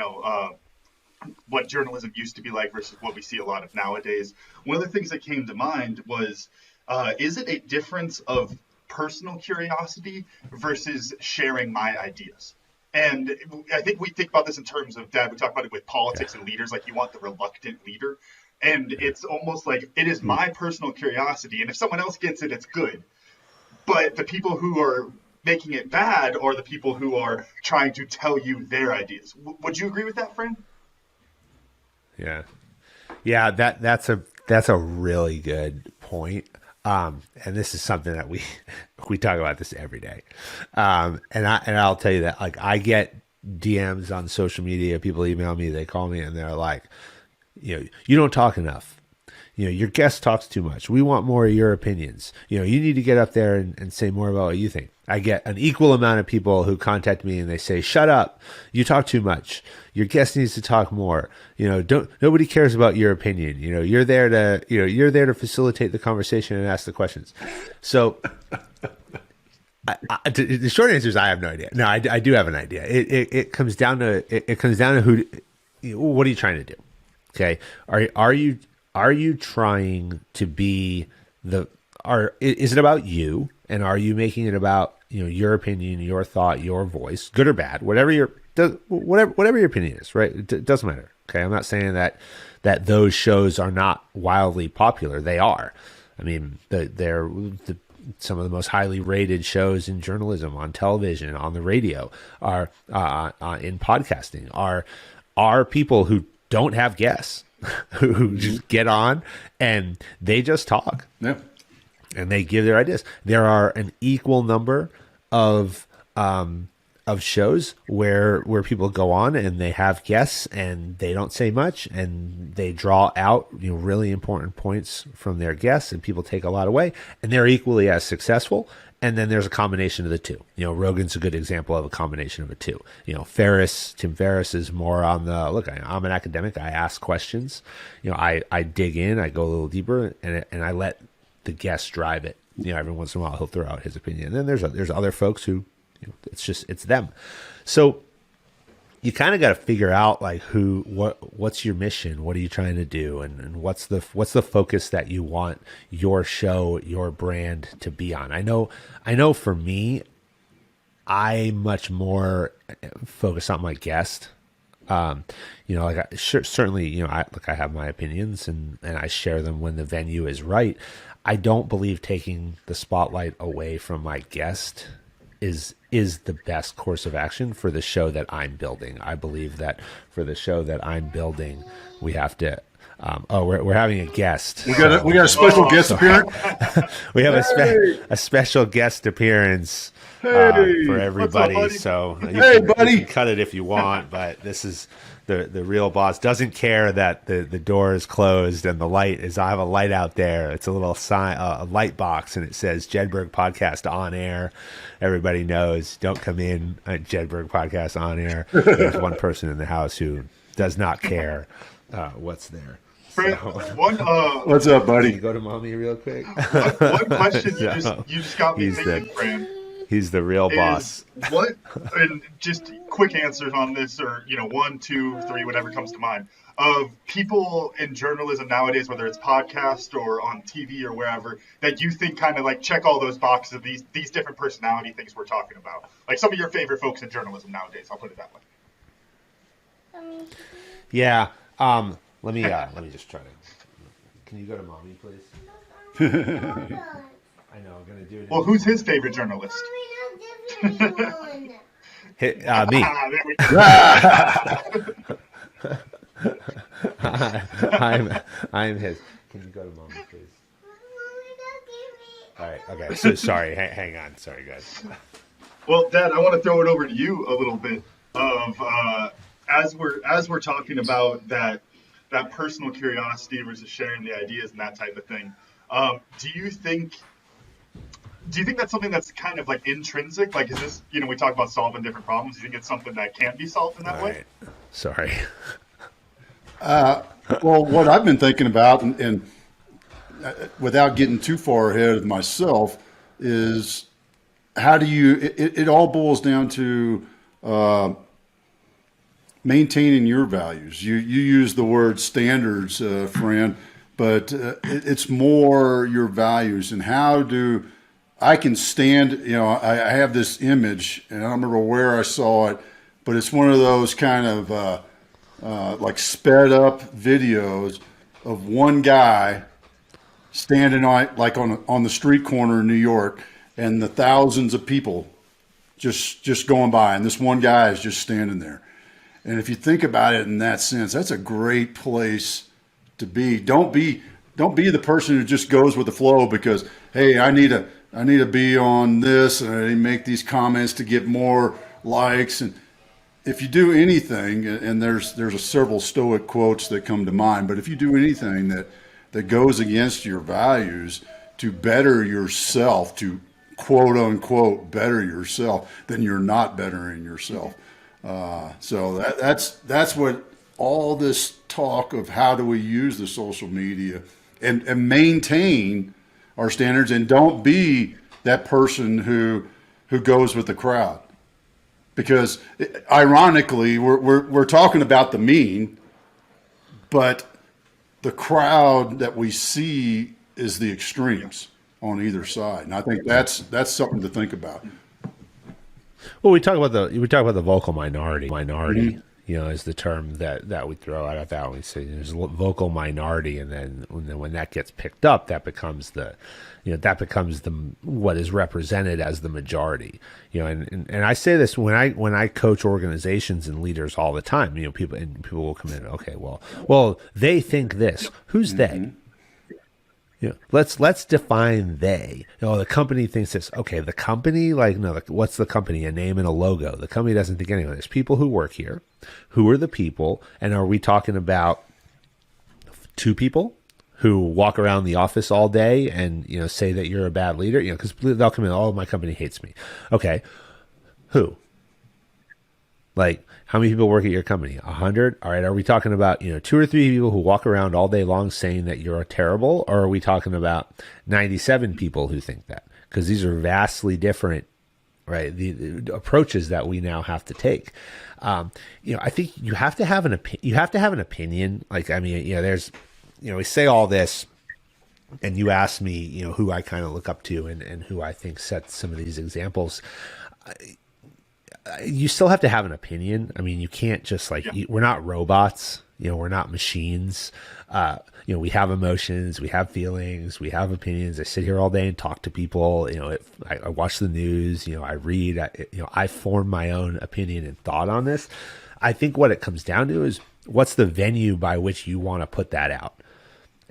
what journalism used to be like versus what we see a lot of nowadays, one of the things that came to mind was, is it a difference of personal curiosity versus sharing my ideas? And I think we think about this in terms of, Dad, we talk about it with politics and leaders, like you want the reluctant leader. And it's almost like it is my personal curiosity. And if someone else gets it, it's good. But the people who are making it bad are the people who are trying to tell you their ideas. Would you agree with that, Fran? Yeah, that's a really good point. And this is something that we talk about this every day. And I'll tell you that, like, I get DMs on social media, people email me, they call me, and they're like, you don't talk enough. your guest talks too much. We want more of your opinions. You need to get up there and say more about what you think. I get an equal amount of people who contact me and they say, shut up, you talk too much. Your guest needs to talk more. Nobody cares about your opinion. You're there to facilitate the conversation and ask the questions. So the short answer is I have no idea. No, I do have an idea. It comes down to who. What are you trying to do? Okay, are you trying to be is it about you, and are you making it about your opinion, your thought, your voice, good or bad, whatever your opinion is, right? It doesn't matter. Okay, I'm not saying that those shows are not wildly popular. They are. I mean, they're some of the most highly rated shows in journalism, on television, on the radio, are in podcasting, are people who don't have guests, who just get on and they just talk. Yeah. And they give their ideas. There are an equal number of shows where people go on and they have guests and they don't say much and they draw out really important points from their guests and people take a lot away and they're equally as successful. And then there's a combination of the two. Rogan's a good example of a combination of the two. Tim Ferriss is more on the look. I'm an academic. I ask questions. I dig in. I go a little deeper, and I let the guest drive it. Every once in a while he'll throw out his opinion. And then there's other folks who, it's them. So you kind of got to figure out like what's your mission? What are you trying to do? And what's the focus that you want your show, your brand to be on? I know for me, I much more focus on my guest. Certainly, I have my opinions and I share them when the venue is right. I don't believe taking the spotlight away from my guest is the best course of action for the show that I'm building. I believe that for the show that I'm building, we have to. We're having a guest. We got a special guest appearance. We have a special guest appearance for everybody. So you can cut it if you want, but this is the real boss. Doesn't care that the door is closed and the light is. I have a light out there. It's a little sign, a light box, and it says Jedburgh Podcast on air. Everybody knows. Don't come in at Jedburgh Podcast on air. There's one person in the house who does not care what's there. Fran, what's up, buddy? Can you go to mommy real quick? One question you just got me thinking, Fran. He's the real boss. What? And just quick answers on this, or 1, 2, 3, whatever comes to mind. Of people in journalism nowadays, whether it's podcast or on TV or wherever, that you think kind of like check all those boxes of these different personality things we're talking about. Like some of your favorite folks in journalism nowadays. I'll put it that way. Yeah. Let me just try to. Can you go to mommy, please? I know, I'm gonna do it. Well, who's his favorite journalist? Me. I'm his. Can you go to mommy, please? All right. Okay. So sorry. Hang on. Sorry, guys. Well, Dad, I want to throw it over to you a little bit. As we're talking about that personal curiosity versus sharing the ideas and that type of thing. Do you think that's something that's kind of like intrinsic? Like, is this, we talk about solving different problems. Do you think it's something that can't be solved in that way? Sorry. Well, what I've been thinking about, and without getting too far ahead of myself, is how do you, it all boils down to maintaining your values. You use the word standards, Fran, but it's more your values and how do I can stand, I have this image and I don't remember where I saw it, but it's one of those kind of like sped up videos of one guy standing on the street corner in New York and the thousands of people just going by, and this one guy is just standing there. And if you think about it in that sense, that's a great place to be. Don't be the person who just goes with the flow because, hey, I need to be on this and I need to make these comments to get more likes. And if you do anything, and there's several Stoic quotes that come to mind, but if you do anything that goes against your values to better yourself, to quote unquote better yourself, then you're not bettering yourself. So that's what all this talk of how do we use the social media and maintain our standards, and don't be that person who goes with the crowd. Because ironically, we're talking about the mean, but the crowd that we see is the extremes on either side, and I think that's something to think about. Well, we talk about the vocal minority. You know, is the term that we throw out at that. We say there's a vocal minority, and then when that gets picked up, that becomes the what is represented as the majority. You know, and I say this when I coach organizations and leaders all the time. You know, people will come in. Okay, well, they think this. Who's they? You know, let's define they. You know, the company thinks this. Okay, the company, like, no, what's the company? A name and a logo. The company doesn't think anything. There's people who work here. Who are the people? And are we talking about two people who walk around the office all day and, you know, say that you're a bad leader? You know, because they'll come in, oh, my company hates me. Okay, who? Like, how many people work at your company? 100? All right. Are we talking about, you know, 2 or 3 people who walk around all day long saying that you're terrible? Or are we talking about 97 people who think that? Because these are vastly different, right? The approaches that we now have to take. You know, I think you have to have an opinion. Like, I mean, you know, there's, you know, we say all this, and you ask me, you know, who I kind of look up to and who I think sets some of these examples. You still have to have an opinion. I mean, you can't just we're not robots, you know, we're not machines. You know, we have emotions, we have feelings, we have opinions. I sit here all day and talk to people. You know, I watch the news, you know, I read, I form my own opinion and thought on this. I think what it comes down to is what's the venue by which you want to put that out?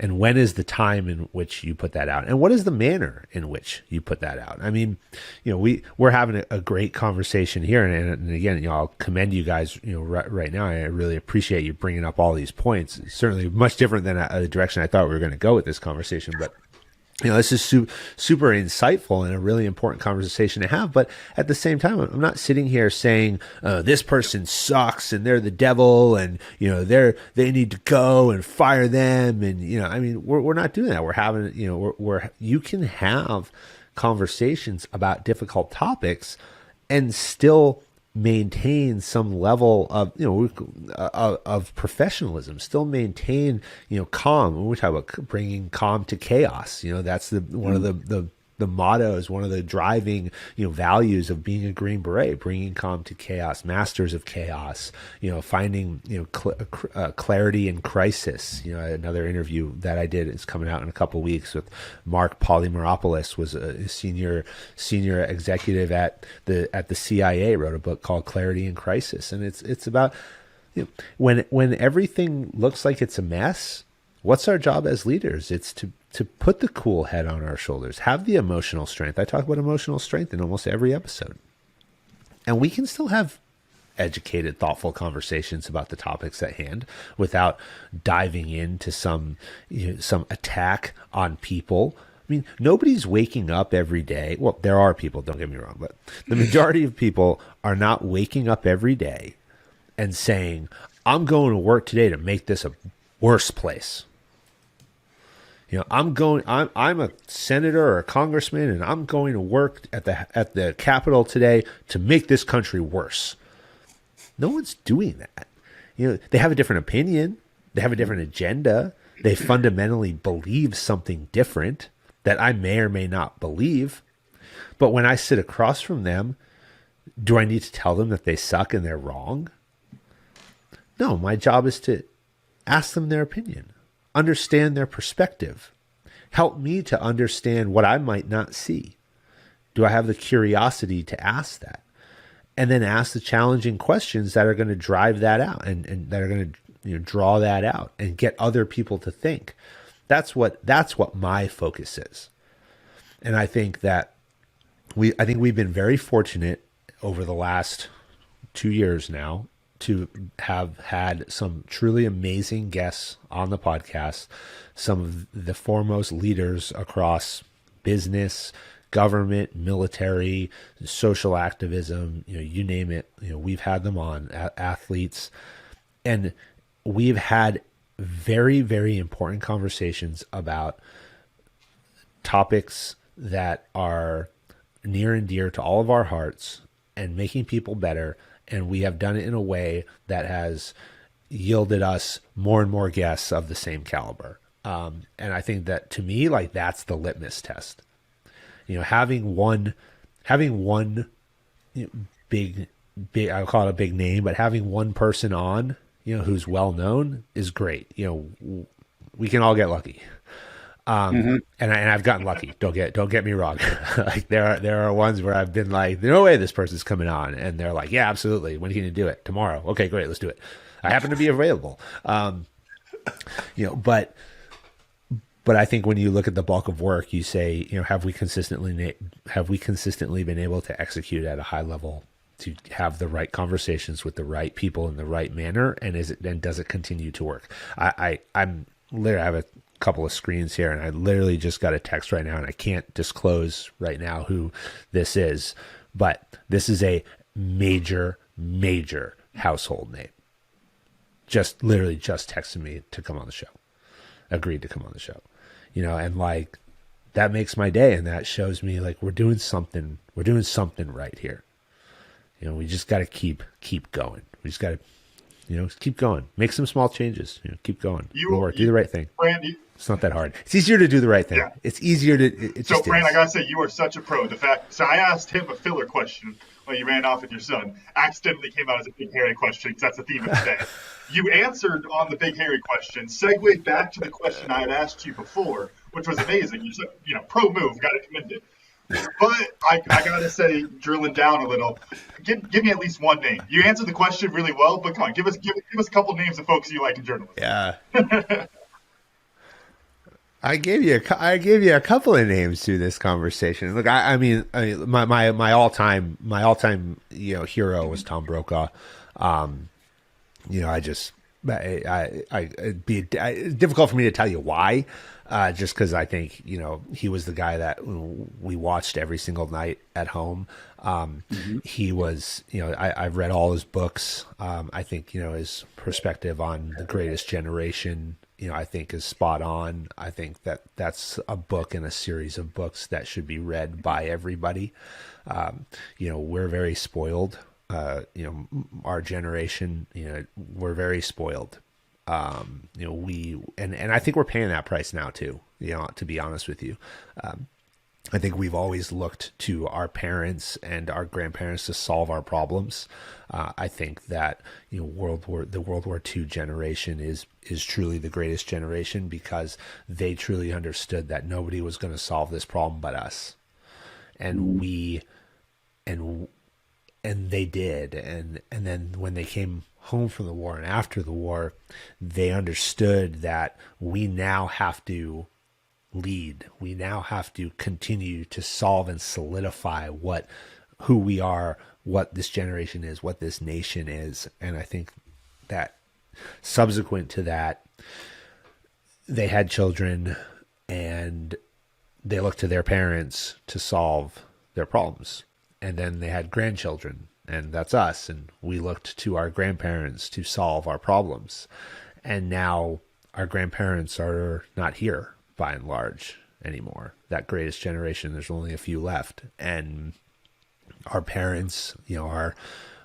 And when is the time in which you put that out? And what is the manner in which you put that out? I mean, you know, we're having a great conversation here. And again, you know, I'll commend you guys, you know, right now. I really appreciate you bringing up all these points. It's certainly much different than the direction I thought we were going to go with this conversation. But, you know, this is super insightful and a really important conversation to have. But at the same time, I'm not sitting here saying this person sucks and they're the devil and, you know, they need to go and fire them. And, you know, I mean, we're not doing that. We're having, you know, you can have conversations about difficult topics and still maintain some level of, you know, of professionalism, still maintain, you know, calm. When we talk about bringing calm to chaos, you know, that's one of the mottos, one of the driving, you know, values of being a Green Beret, bringing calm to chaos, masters of chaos, you know, finding, you know, clarity in crisis. You know, another interview that I did is coming out in a couple of weeks with Mark Polymeropoulos, was a senior executive at the CIA, wrote a book called Clarity in Crisis. And it's about, you know, when everything looks like it's a mess, what's our job as leaders? It's to put the cool head on our shoulders, have the emotional strength. I talk about emotional strength in almost every episode. And we can still have educated, thoughtful conversations about the topics at hand without diving into some attack on people. I mean, nobody's waking up every day. Well, there are people, don't get me wrong, but the majority of people are not waking up every day and saying, I'm going to work today to make this a worse place. You know, I'm a senator or a congressman, and I'm going to work at the Capitol today to make this country worse. No one's doing that. You know, they have a different opinion, they have a different agenda, they fundamentally believe something different that I may or may not believe. But when I sit across from them, do I need to tell them that they suck and they're wrong? No, my job is to ask them their opinion, understand their perspective, help me to understand what I might not see. Do I have the curiosity to ask that? And then ask the challenging questions that are going to drive that out and that are going to, you know, draw that out and get other people to think. That's what my focus is. And I think that we've been very fortunate over the last 2 years now to have had some truly amazing guests on the podcast, some of the foremost leaders across business, government, military, social activism, you name it. We've had them on, athletes, and we've had very, very important conversations about topics that are near and dear to all of our hearts and making people better. And we have done it in a way that has yielded us more and more guests of the same caliber. And I think that, to me, like, that's the litmus test. Having one big, I'll call it a big name, but having one person on, who's well known is great. We can all get lucky. And I've gotten lucky. Don't get me wrong. Like, there are ones where I've been like, no way this person's coming on, and they're like, yeah, absolutely. When can you do it? Tomorrow. Okay, great, let's do it. I happen to be available. But I think when you look at the bulk of work, you say, have we consistently been able to execute at a high level, to have the right conversations with the right people in the right manner, and does it continue to work? I'm literally, I have a couple of screens here, and I literally just got a text right now, and I can't disclose right now who this is, but this is a major household name. Just texted me to come on the show, agreed to come on the show, and like, that makes my day. And that shows me, like, we're doing something right here. We just got to keep going. We just got to, keep going, make some small changes, keep going, do the right thing. Fran, it's not that hard. It's easier to do the right thing. Yeah. It's easier to. So, Fran, I gotta say, you are such a pro. So I asked him a filler question when you ran off with your son. Accidentally came out as a big hairy question, because that's the theme of the day. You answered on the big hairy question, segued back to the question I had asked you before, which was amazing. You said, pro move, gotta commend it. But I gotta say, drilling down a little, give me at least one name. You answered the question really well, but come on, give us a couple names of folks you like in journalism. Yeah. I gave you a couple of names through this conversation. Look, I mean, my all time hero was Tom Brokaw. It'd be difficult for me to tell you why, just because I think he was the guy that we watched every single night at home. He was, I've read all his books. I think his perspective on the greatest generation, I think is spot on. I think that's a book and a series of books that should be read by everybody. We're very spoiled. Our generation, we're very spoiled. And I think we're paying that price now too, to be honest with you. I think we've always looked to our parents and our grandparents to solve our problems. I think that the World War II generation is truly the greatest generation, because they truly understood that nobody was going to solve this problem but us, and they did. And then when they came home from the war and after the war, they understood that we now have to lead. We now have to continue to solve and solidify who we are, what this generation is, what this nation is. And I think that subsequent to that, they had children and they looked to their parents to solve their problems. And then they had grandchildren, and that's us. And we looked to our grandparents to solve our problems. And now our grandparents are not here, by and large, anymore. That greatest generation, there's only a few left. And our parents, are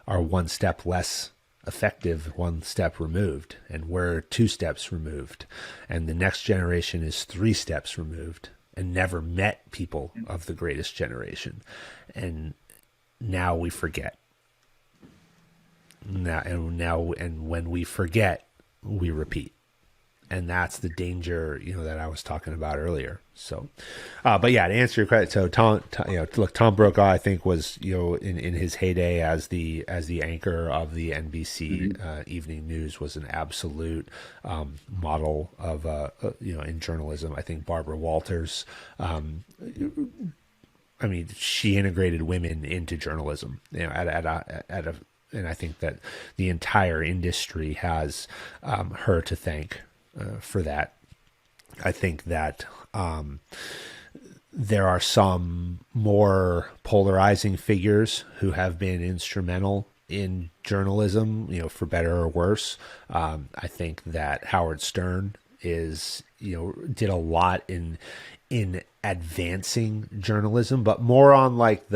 one step less effective, one step removed, and we're 2 steps removed. And the next generation is 3 steps removed and never met people of the greatest generation. And now we forget. And when we forget, we repeat. And that's the danger, that I was talking about earlier. So, but yeah, to answer your question, so Tom Brokaw, I think, was, in his heyday as the anchor of the NBC evening news, was an absolute model of in journalism. I think Barbara Walters, she integrated women into journalism, at And I think that the entire industry has her to thank for that. I think that there are some more polarizing figures who have been instrumental in journalism, for better or worse. I think that Howard Stern did a lot in advancing journalism, but more on like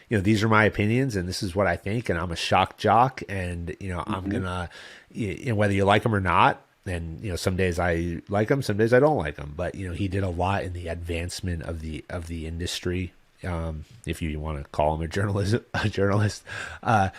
these are my opinions and this is what I think, and I'm a shock jock, and I'm gonna, whether you like them or not. And some days I like him, some days I don't like him. But he did a lot in the advancement of the industry, if you want to call him a journalist. I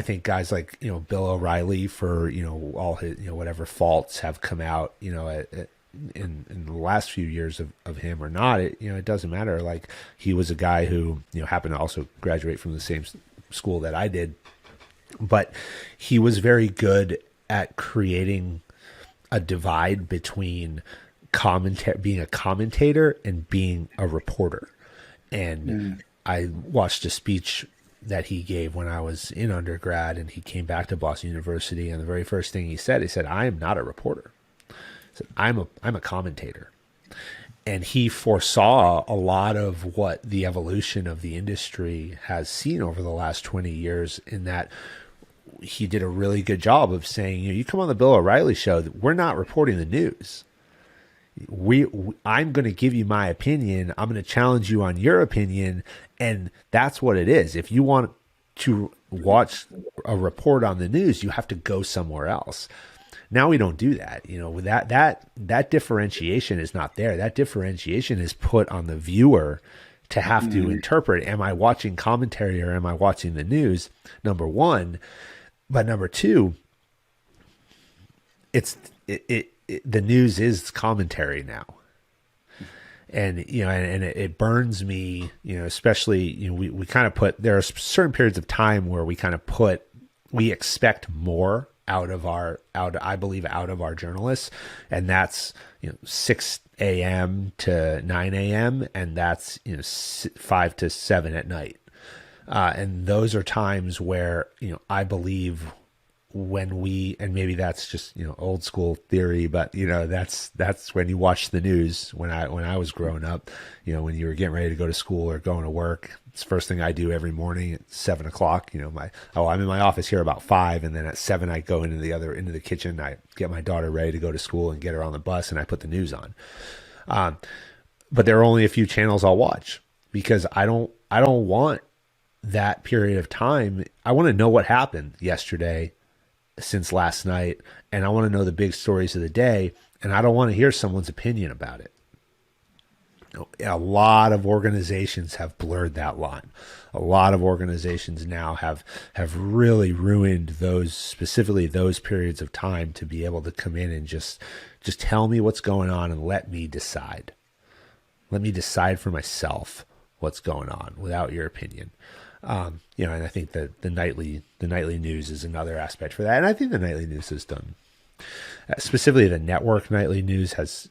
think guys like Bill O'Reilly, for all his whatever faults have come out in the last few years of him or not. It doesn't matter. Like, he was a guy who happened to also graduate from the same school that I did, but he was very good at creating a divide between being a commentator and being a reporter. And I watched a speech that he gave when I was in undergrad, and he came back to Boston University, and the very first thing he said, I am not a reporter. He said, I'm a commentator. And he foresaw a lot of what the evolution of the industry has seen over the last 20 years, in that he did a really good job of saying, you come on the Bill O'Reilly show, we're not reporting the news. I'm going to give you my opinion. I'm going to challenge you on your opinion. And that's what it is. If you want to watch a report on the news, you have to go somewhere else. Now we don't do that. That differentiation is not there. That differentiation is put on the viewer to have to interpret, am I watching commentary or am I watching the news? Number one. But number two, the news is commentary now. And, and it burns me, especially, we kind of there are certain periods of time where we expect more out of our journalists. And that's, 6 a.m. to 9 a.m. And that's, 5 to 7 at night. And those are times where, I believe and maybe that's just, old school theory, but, that's when you watch the news. When I was growing up, when you were getting ready to go to school or going to work, it's the first thing I do every morning at 7 o'clock. I'm in my office here about 5. And then at 7, I go into the kitchen. I get my daughter ready to go to school and get her on the bus, and I put the news on. But there are only a few channels I'll watch, because I don't want that period of time. I want to know what happened yesterday since last night, and I want to know the big stories of the day, and I don't want to hear someone's opinion about it. A lot of organizations have blurred that line. A lot of organizations now have really ruined specifically those periods of time, to be able to come in and just tell me what's going on and let me decide. Let me decide for myself what's going on without your opinion. And I think that the nightly news is another aspect for that. And I think the nightly news has done, specifically the network nightly news has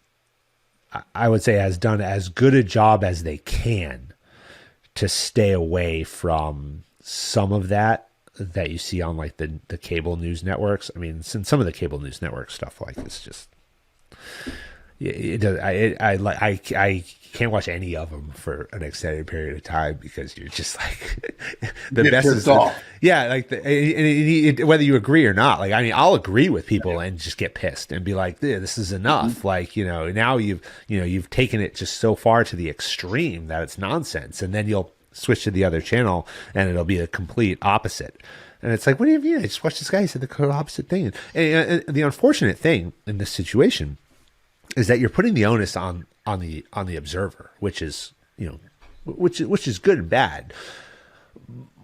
done as good a job as they can to stay away from some of that you see on like the cable news networks. I mean, since some of the cable news network stuff, like, it's just, I can't watch any of them for an extended period of time, because you're just like, the best is whether you agree or not. Like, I mean, I'll agree with people and just get pissed and be like, this is enough. Like, now you've taken it just so far to the extreme that it's nonsense. And then you'll switch to the other channel and it'll be a complete opposite. And it's like, what do you mean? I just watched this guy say the complete opposite thing. And the unfortunate thing in this situation is that you're putting the onus on the observer, which is which is good and bad.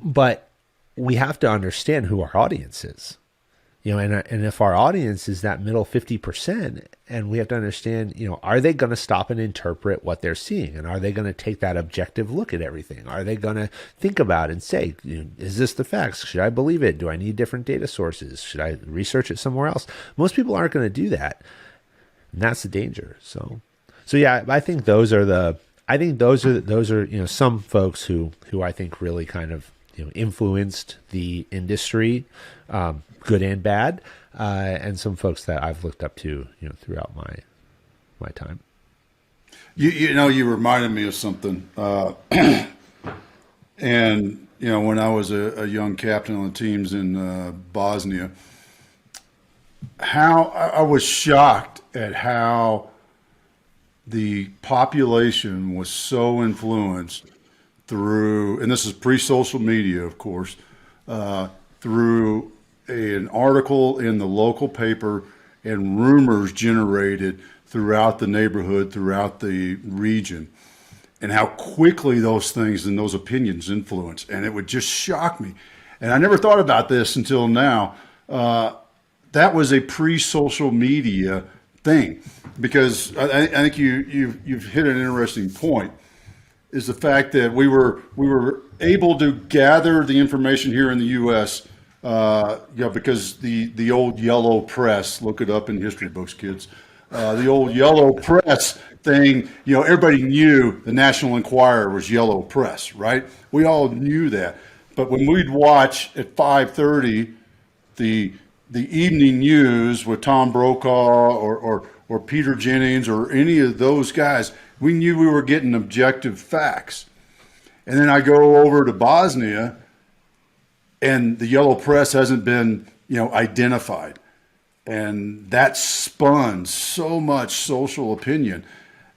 But we have to understand who our audience is, and if our audience is that middle 50%, and we have to understand, are they going to stop and interpret what they're seeing, and are they going to take that objective look at everything? Are they going to think about it and say, is this the facts? Should I believe it? Do I need different data sources? Should I research it somewhere else? Most people aren't going to do that. And that's the danger. So yeah, I think those are some folks who I think really kind of, influenced the industry, good and bad, and some folks that I've looked up to throughout my time. You reminded me of something, and when I was a young captain on the teams in Bosnia, how I was shocked at how the population was so influenced through, and this is pre-social media, of course, through an article in the local paper and rumors generated throughout the neighborhood, throughout the region, and how quickly those things and those opinions influence. And it would just shock me. And I never thought about this until now. That was a pre-social media thing, because I think you've hit an interesting point, is the fact that we were able to gather the information here in the U.S. Because the old yellow press, look it up in history books, kids. The old yellow press thing, everybody knew the National Enquirer was yellow press, right? We all knew that. But when we'd watch at 5:30 the evening news with Tom Brokaw or Peter Jennings or any of those guys, we knew we were getting objective facts. And then I go over to Bosnia, and the yellow press hasn't been, identified. And that spun so much social opinion.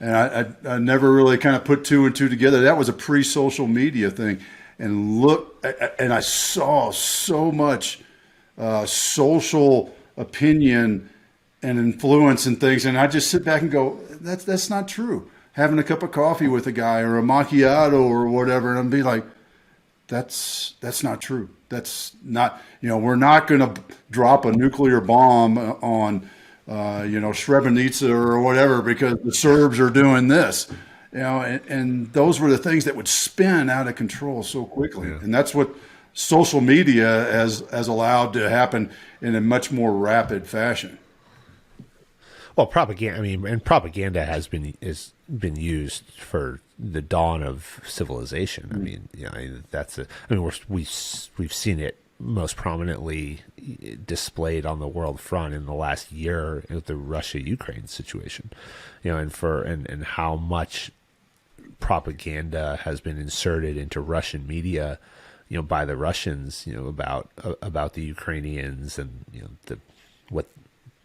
And I never really kind of put two and two together. That was a pre-social media thing. And I saw so much social opinion and influence and things. And I just sit back and go, that's not true. Having a cup of coffee with a guy or a macchiato or whatever, and I'm be like, that's not true. That's not, we're not going to drop a nuclear bomb on, Srebrenica or whatever because the Serbs are doing this, and those were the things that would spin out of control so quickly. Yeah. And that's what social media has allowed to happen in a much more rapid fashion. Well, propaganda has been used for the dawn of civilization. We've seen it most prominently displayed on the world front in the last year with the Russia-Ukraine situation, and how much propaganda has been inserted into Russian media, by the Russians, about the Ukrainians and what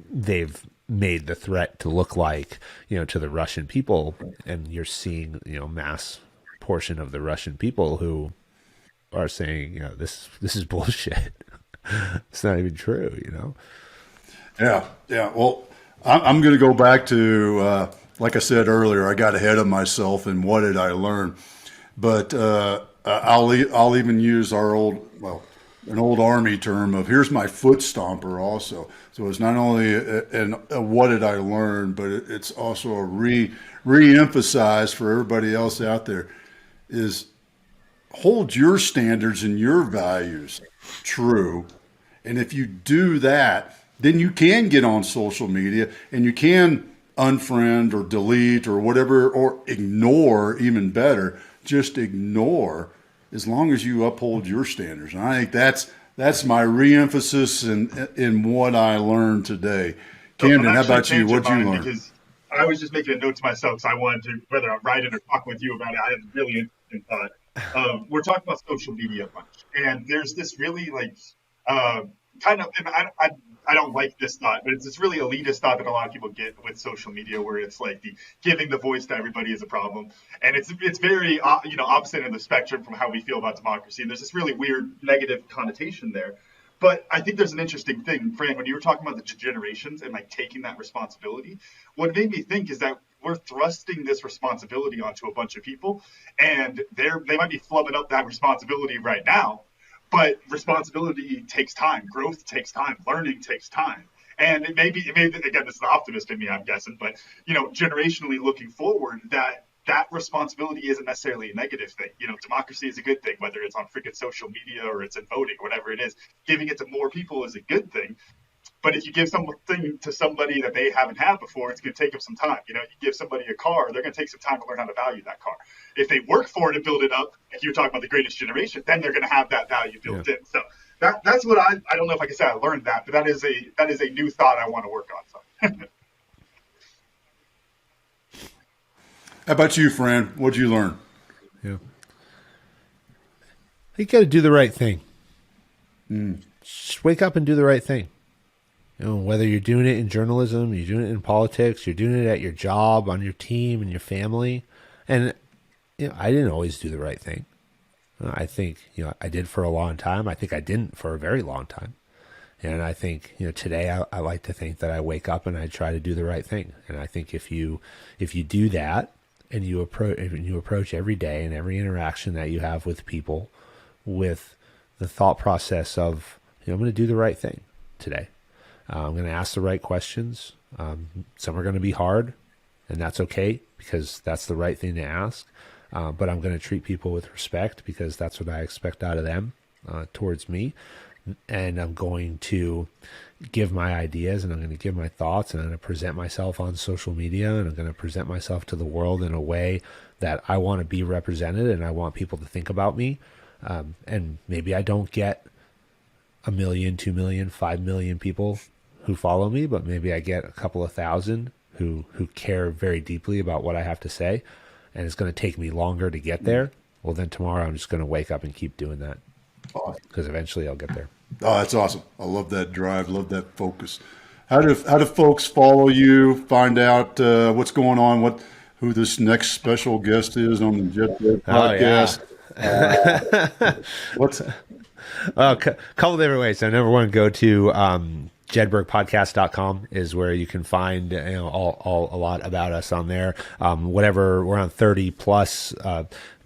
they've made the threat to look like, to the Russian people. And you're seeing, mass portion of the Russian people who are saying, this is bullshit. It's not even true, Yeah. Well, I'm going to go back to, like I said earlier, I got ahead of myself and what did I learn? But I'll even use an old Army term of here's my foot stomper also. So it's not only a what did I learn, but it's also a re-emphasize for everybody else out there is hold your standards and your values true. And if you do that, then you can get on social media and you can unfriend or delete or whatever, or ignore, even better, just ignore, as long as you uphold your standards. And I think that's my re-emphasis in what I learned today. Camden, how about you? What'd you learn? Because I was just making a note to myself because I wanted to, whether I'm writing or talking with you about it, I had a really interesting thought. We're talking about social media a bunch, and there's this really kind of, and I don't like this thought, but it's this really elitist thought that a lot of people get with social media, where it's like the giving the voice to everybody is a problem, and it's very opposite of the spectrum from how we feel about democracy. And there's this really weird negative connotation there. But I think there's an interesting thing, Fran, when you were talking about the generations and taking that responsibility. What made me think is that we're thrusting this responsibility onto a bunch of people, and they might be flubbing up that responsibility right now. But responsibility takes time. Growth takes time. Learning takes time. And it may be, again, this is the optimist in me, I'm guessing, but, generationally looking forward, that responsibility isn't necessarily a negative thing. Democracy is a good thing, whether it's on freaking social media or it's in voting, whatever it is. Giving it to more people is a good thing. But if you give something to somebody that they haven't had before, it's going to take them some time. You give somebody a car, they're going to take some time to learn how to value that car. If they work for it and build it up, like you were talking about the greatest generation, then they're going to have that value built in. So that's what I don't know if I can say I learned that, but that is a new thought I want to work on. So. How about you, Fran? What'd you learn? Yeah. You got to do the right thing. Just wake up and do the right thing. Whether you're doing it in journalism, you're doing it in politics, you're doing it at your job, on your team, and your family. And I didn't always do the right thing. I think I did for a long time. I think I didn't for a very long time. And I think today I like to think that I wake up and I try to do the right thing. And I think if you do that and you approach every day and every interaction that you have with people with the thought process of I'm going to do the right thing today. I'm going to ask the right questions. Some are going to be hard, and that's okay because that's the right thing to ask. But I'm going to treat people with respect because that's what I expect out of them towards me. And I'm going to give my ideas and I'm going to give my thoughts and I'm going to present myself on social media and I'm going to present myself to the world in a way that I want to be represented and I want people to think about me. And maybe I don't get 1 million, 2 million, 5 million people who follow me, but maybe I get a couple of thousand who care very deeply about what I have to say. And it's going to take me longer to get there. Well, then tomorrow I'm just going to wake up and keep doing that because eventually I'll get there. Oh, that's awesome. I love that drive. Love that focus. How do folks follow you, find out what's going on, who this next special guest is on the Jedburgh podcast? What's a couple different ways. So number one, go to Jedburghpodcast.com is where you can find all a lot about us on there. Whatever, we're on 30 plus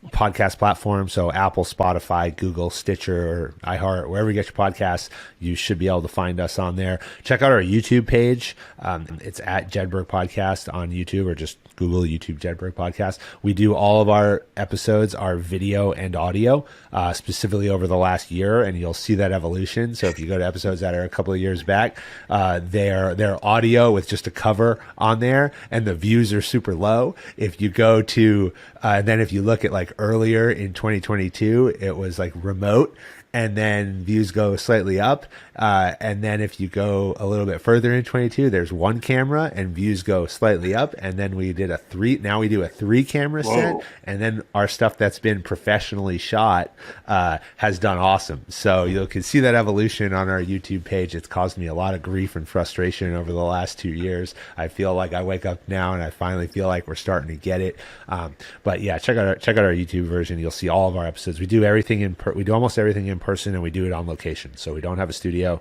podcast platforms, so Apple, Spotify, Google, Stitcher, iHeart, wherever you get your podcasts, you should be able to find us on there. Check out our YouTube page. It's at Jedburgh Podcast on YouTube, or just Google YouTube Jedburgh Podcast. We do all of our episodes are video and audio, specifically over the last year, and you'll see that evolution. So if you go to episodes that are a couple of years back, they're audio with just a cover on there, and the views are super low. If you go to, and then if you look at like earlier in 2022, it was like remote, and then views go slightly up. And then if you go a little bit further in 22, there's one camera and views go slightly up. And then we do a 3 camera set. And then our stuff that's been professionally shot has done awesome. So you can see that evolution on our YouTube page. It's caused me a lot of grief and frustration over the last 2 years. I feel like I wake up now and I finally feel like we're starting to get it. But yeah, check out our YouTube version. You'll see all of our episodes. We do everything we do almost everything in person, and we do it on location. So we don't have a studio.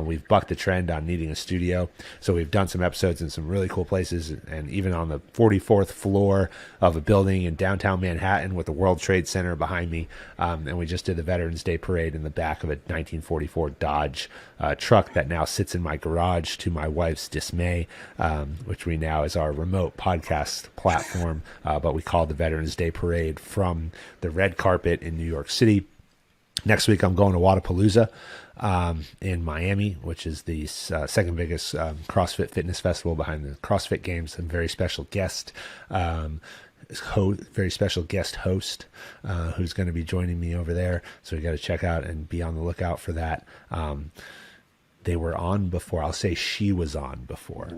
We've bucked the trend on needing a studio. So we've done some episodes in some really cool places, and even on the 44th floor of a building in downtown Manhattan with the World Trade Center behind me. And we just did the Veterans Day Parade in the back of a 1944 Dodge truck that now sits in my garage to my wife's dismay, which we now is our remote podcast platform. But we call the Veterans Day Parade from the red carpet in New York City. Next week, I'm going to Wadapalooza in Miami, which is the second biggest CrossFit fitness festival behind the CrossFit Games. A very special guest, very special guest host who's going to be joining me over there. So we got to check out and be on the lookout for that. They were on before. I'll say she was on before,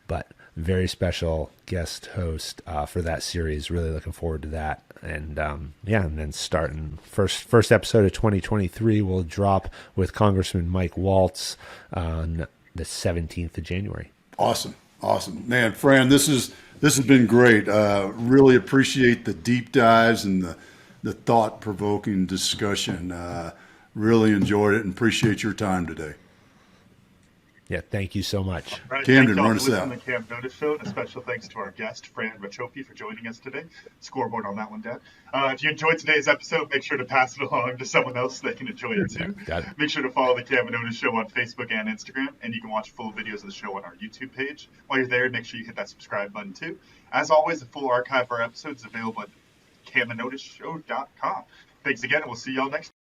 but very special guest host for that series. Really looking forward to that. And and then starting first episode of 2023 will drop with Congressman Mike Waltz on the 17th of January. Awesome, man. Fran, this has been great. Really appreciate the deep dives and the thought provoking discussion. Really enjoyed it and appreciate your time today. Yeah, thank you so much. Right, Camden, run us out. The Cam Notice Show, and a special thanks to our guest, Fran Racioppi, for joining us today. Scoreboard on that one, Dad. If you enjoyed today's episode, make sure to pass it along to someone else so they can enjoy it too. Make sure to follow the Cam Notice Show on Facebook and Instagram, and you can watch full videos of the show on our YouTube page. While you're there, make sure you hit that subscribe button too. As always, the full archive of our episodes is available at camnoticeshow.com. Thanks again, and we'll see y'all next time.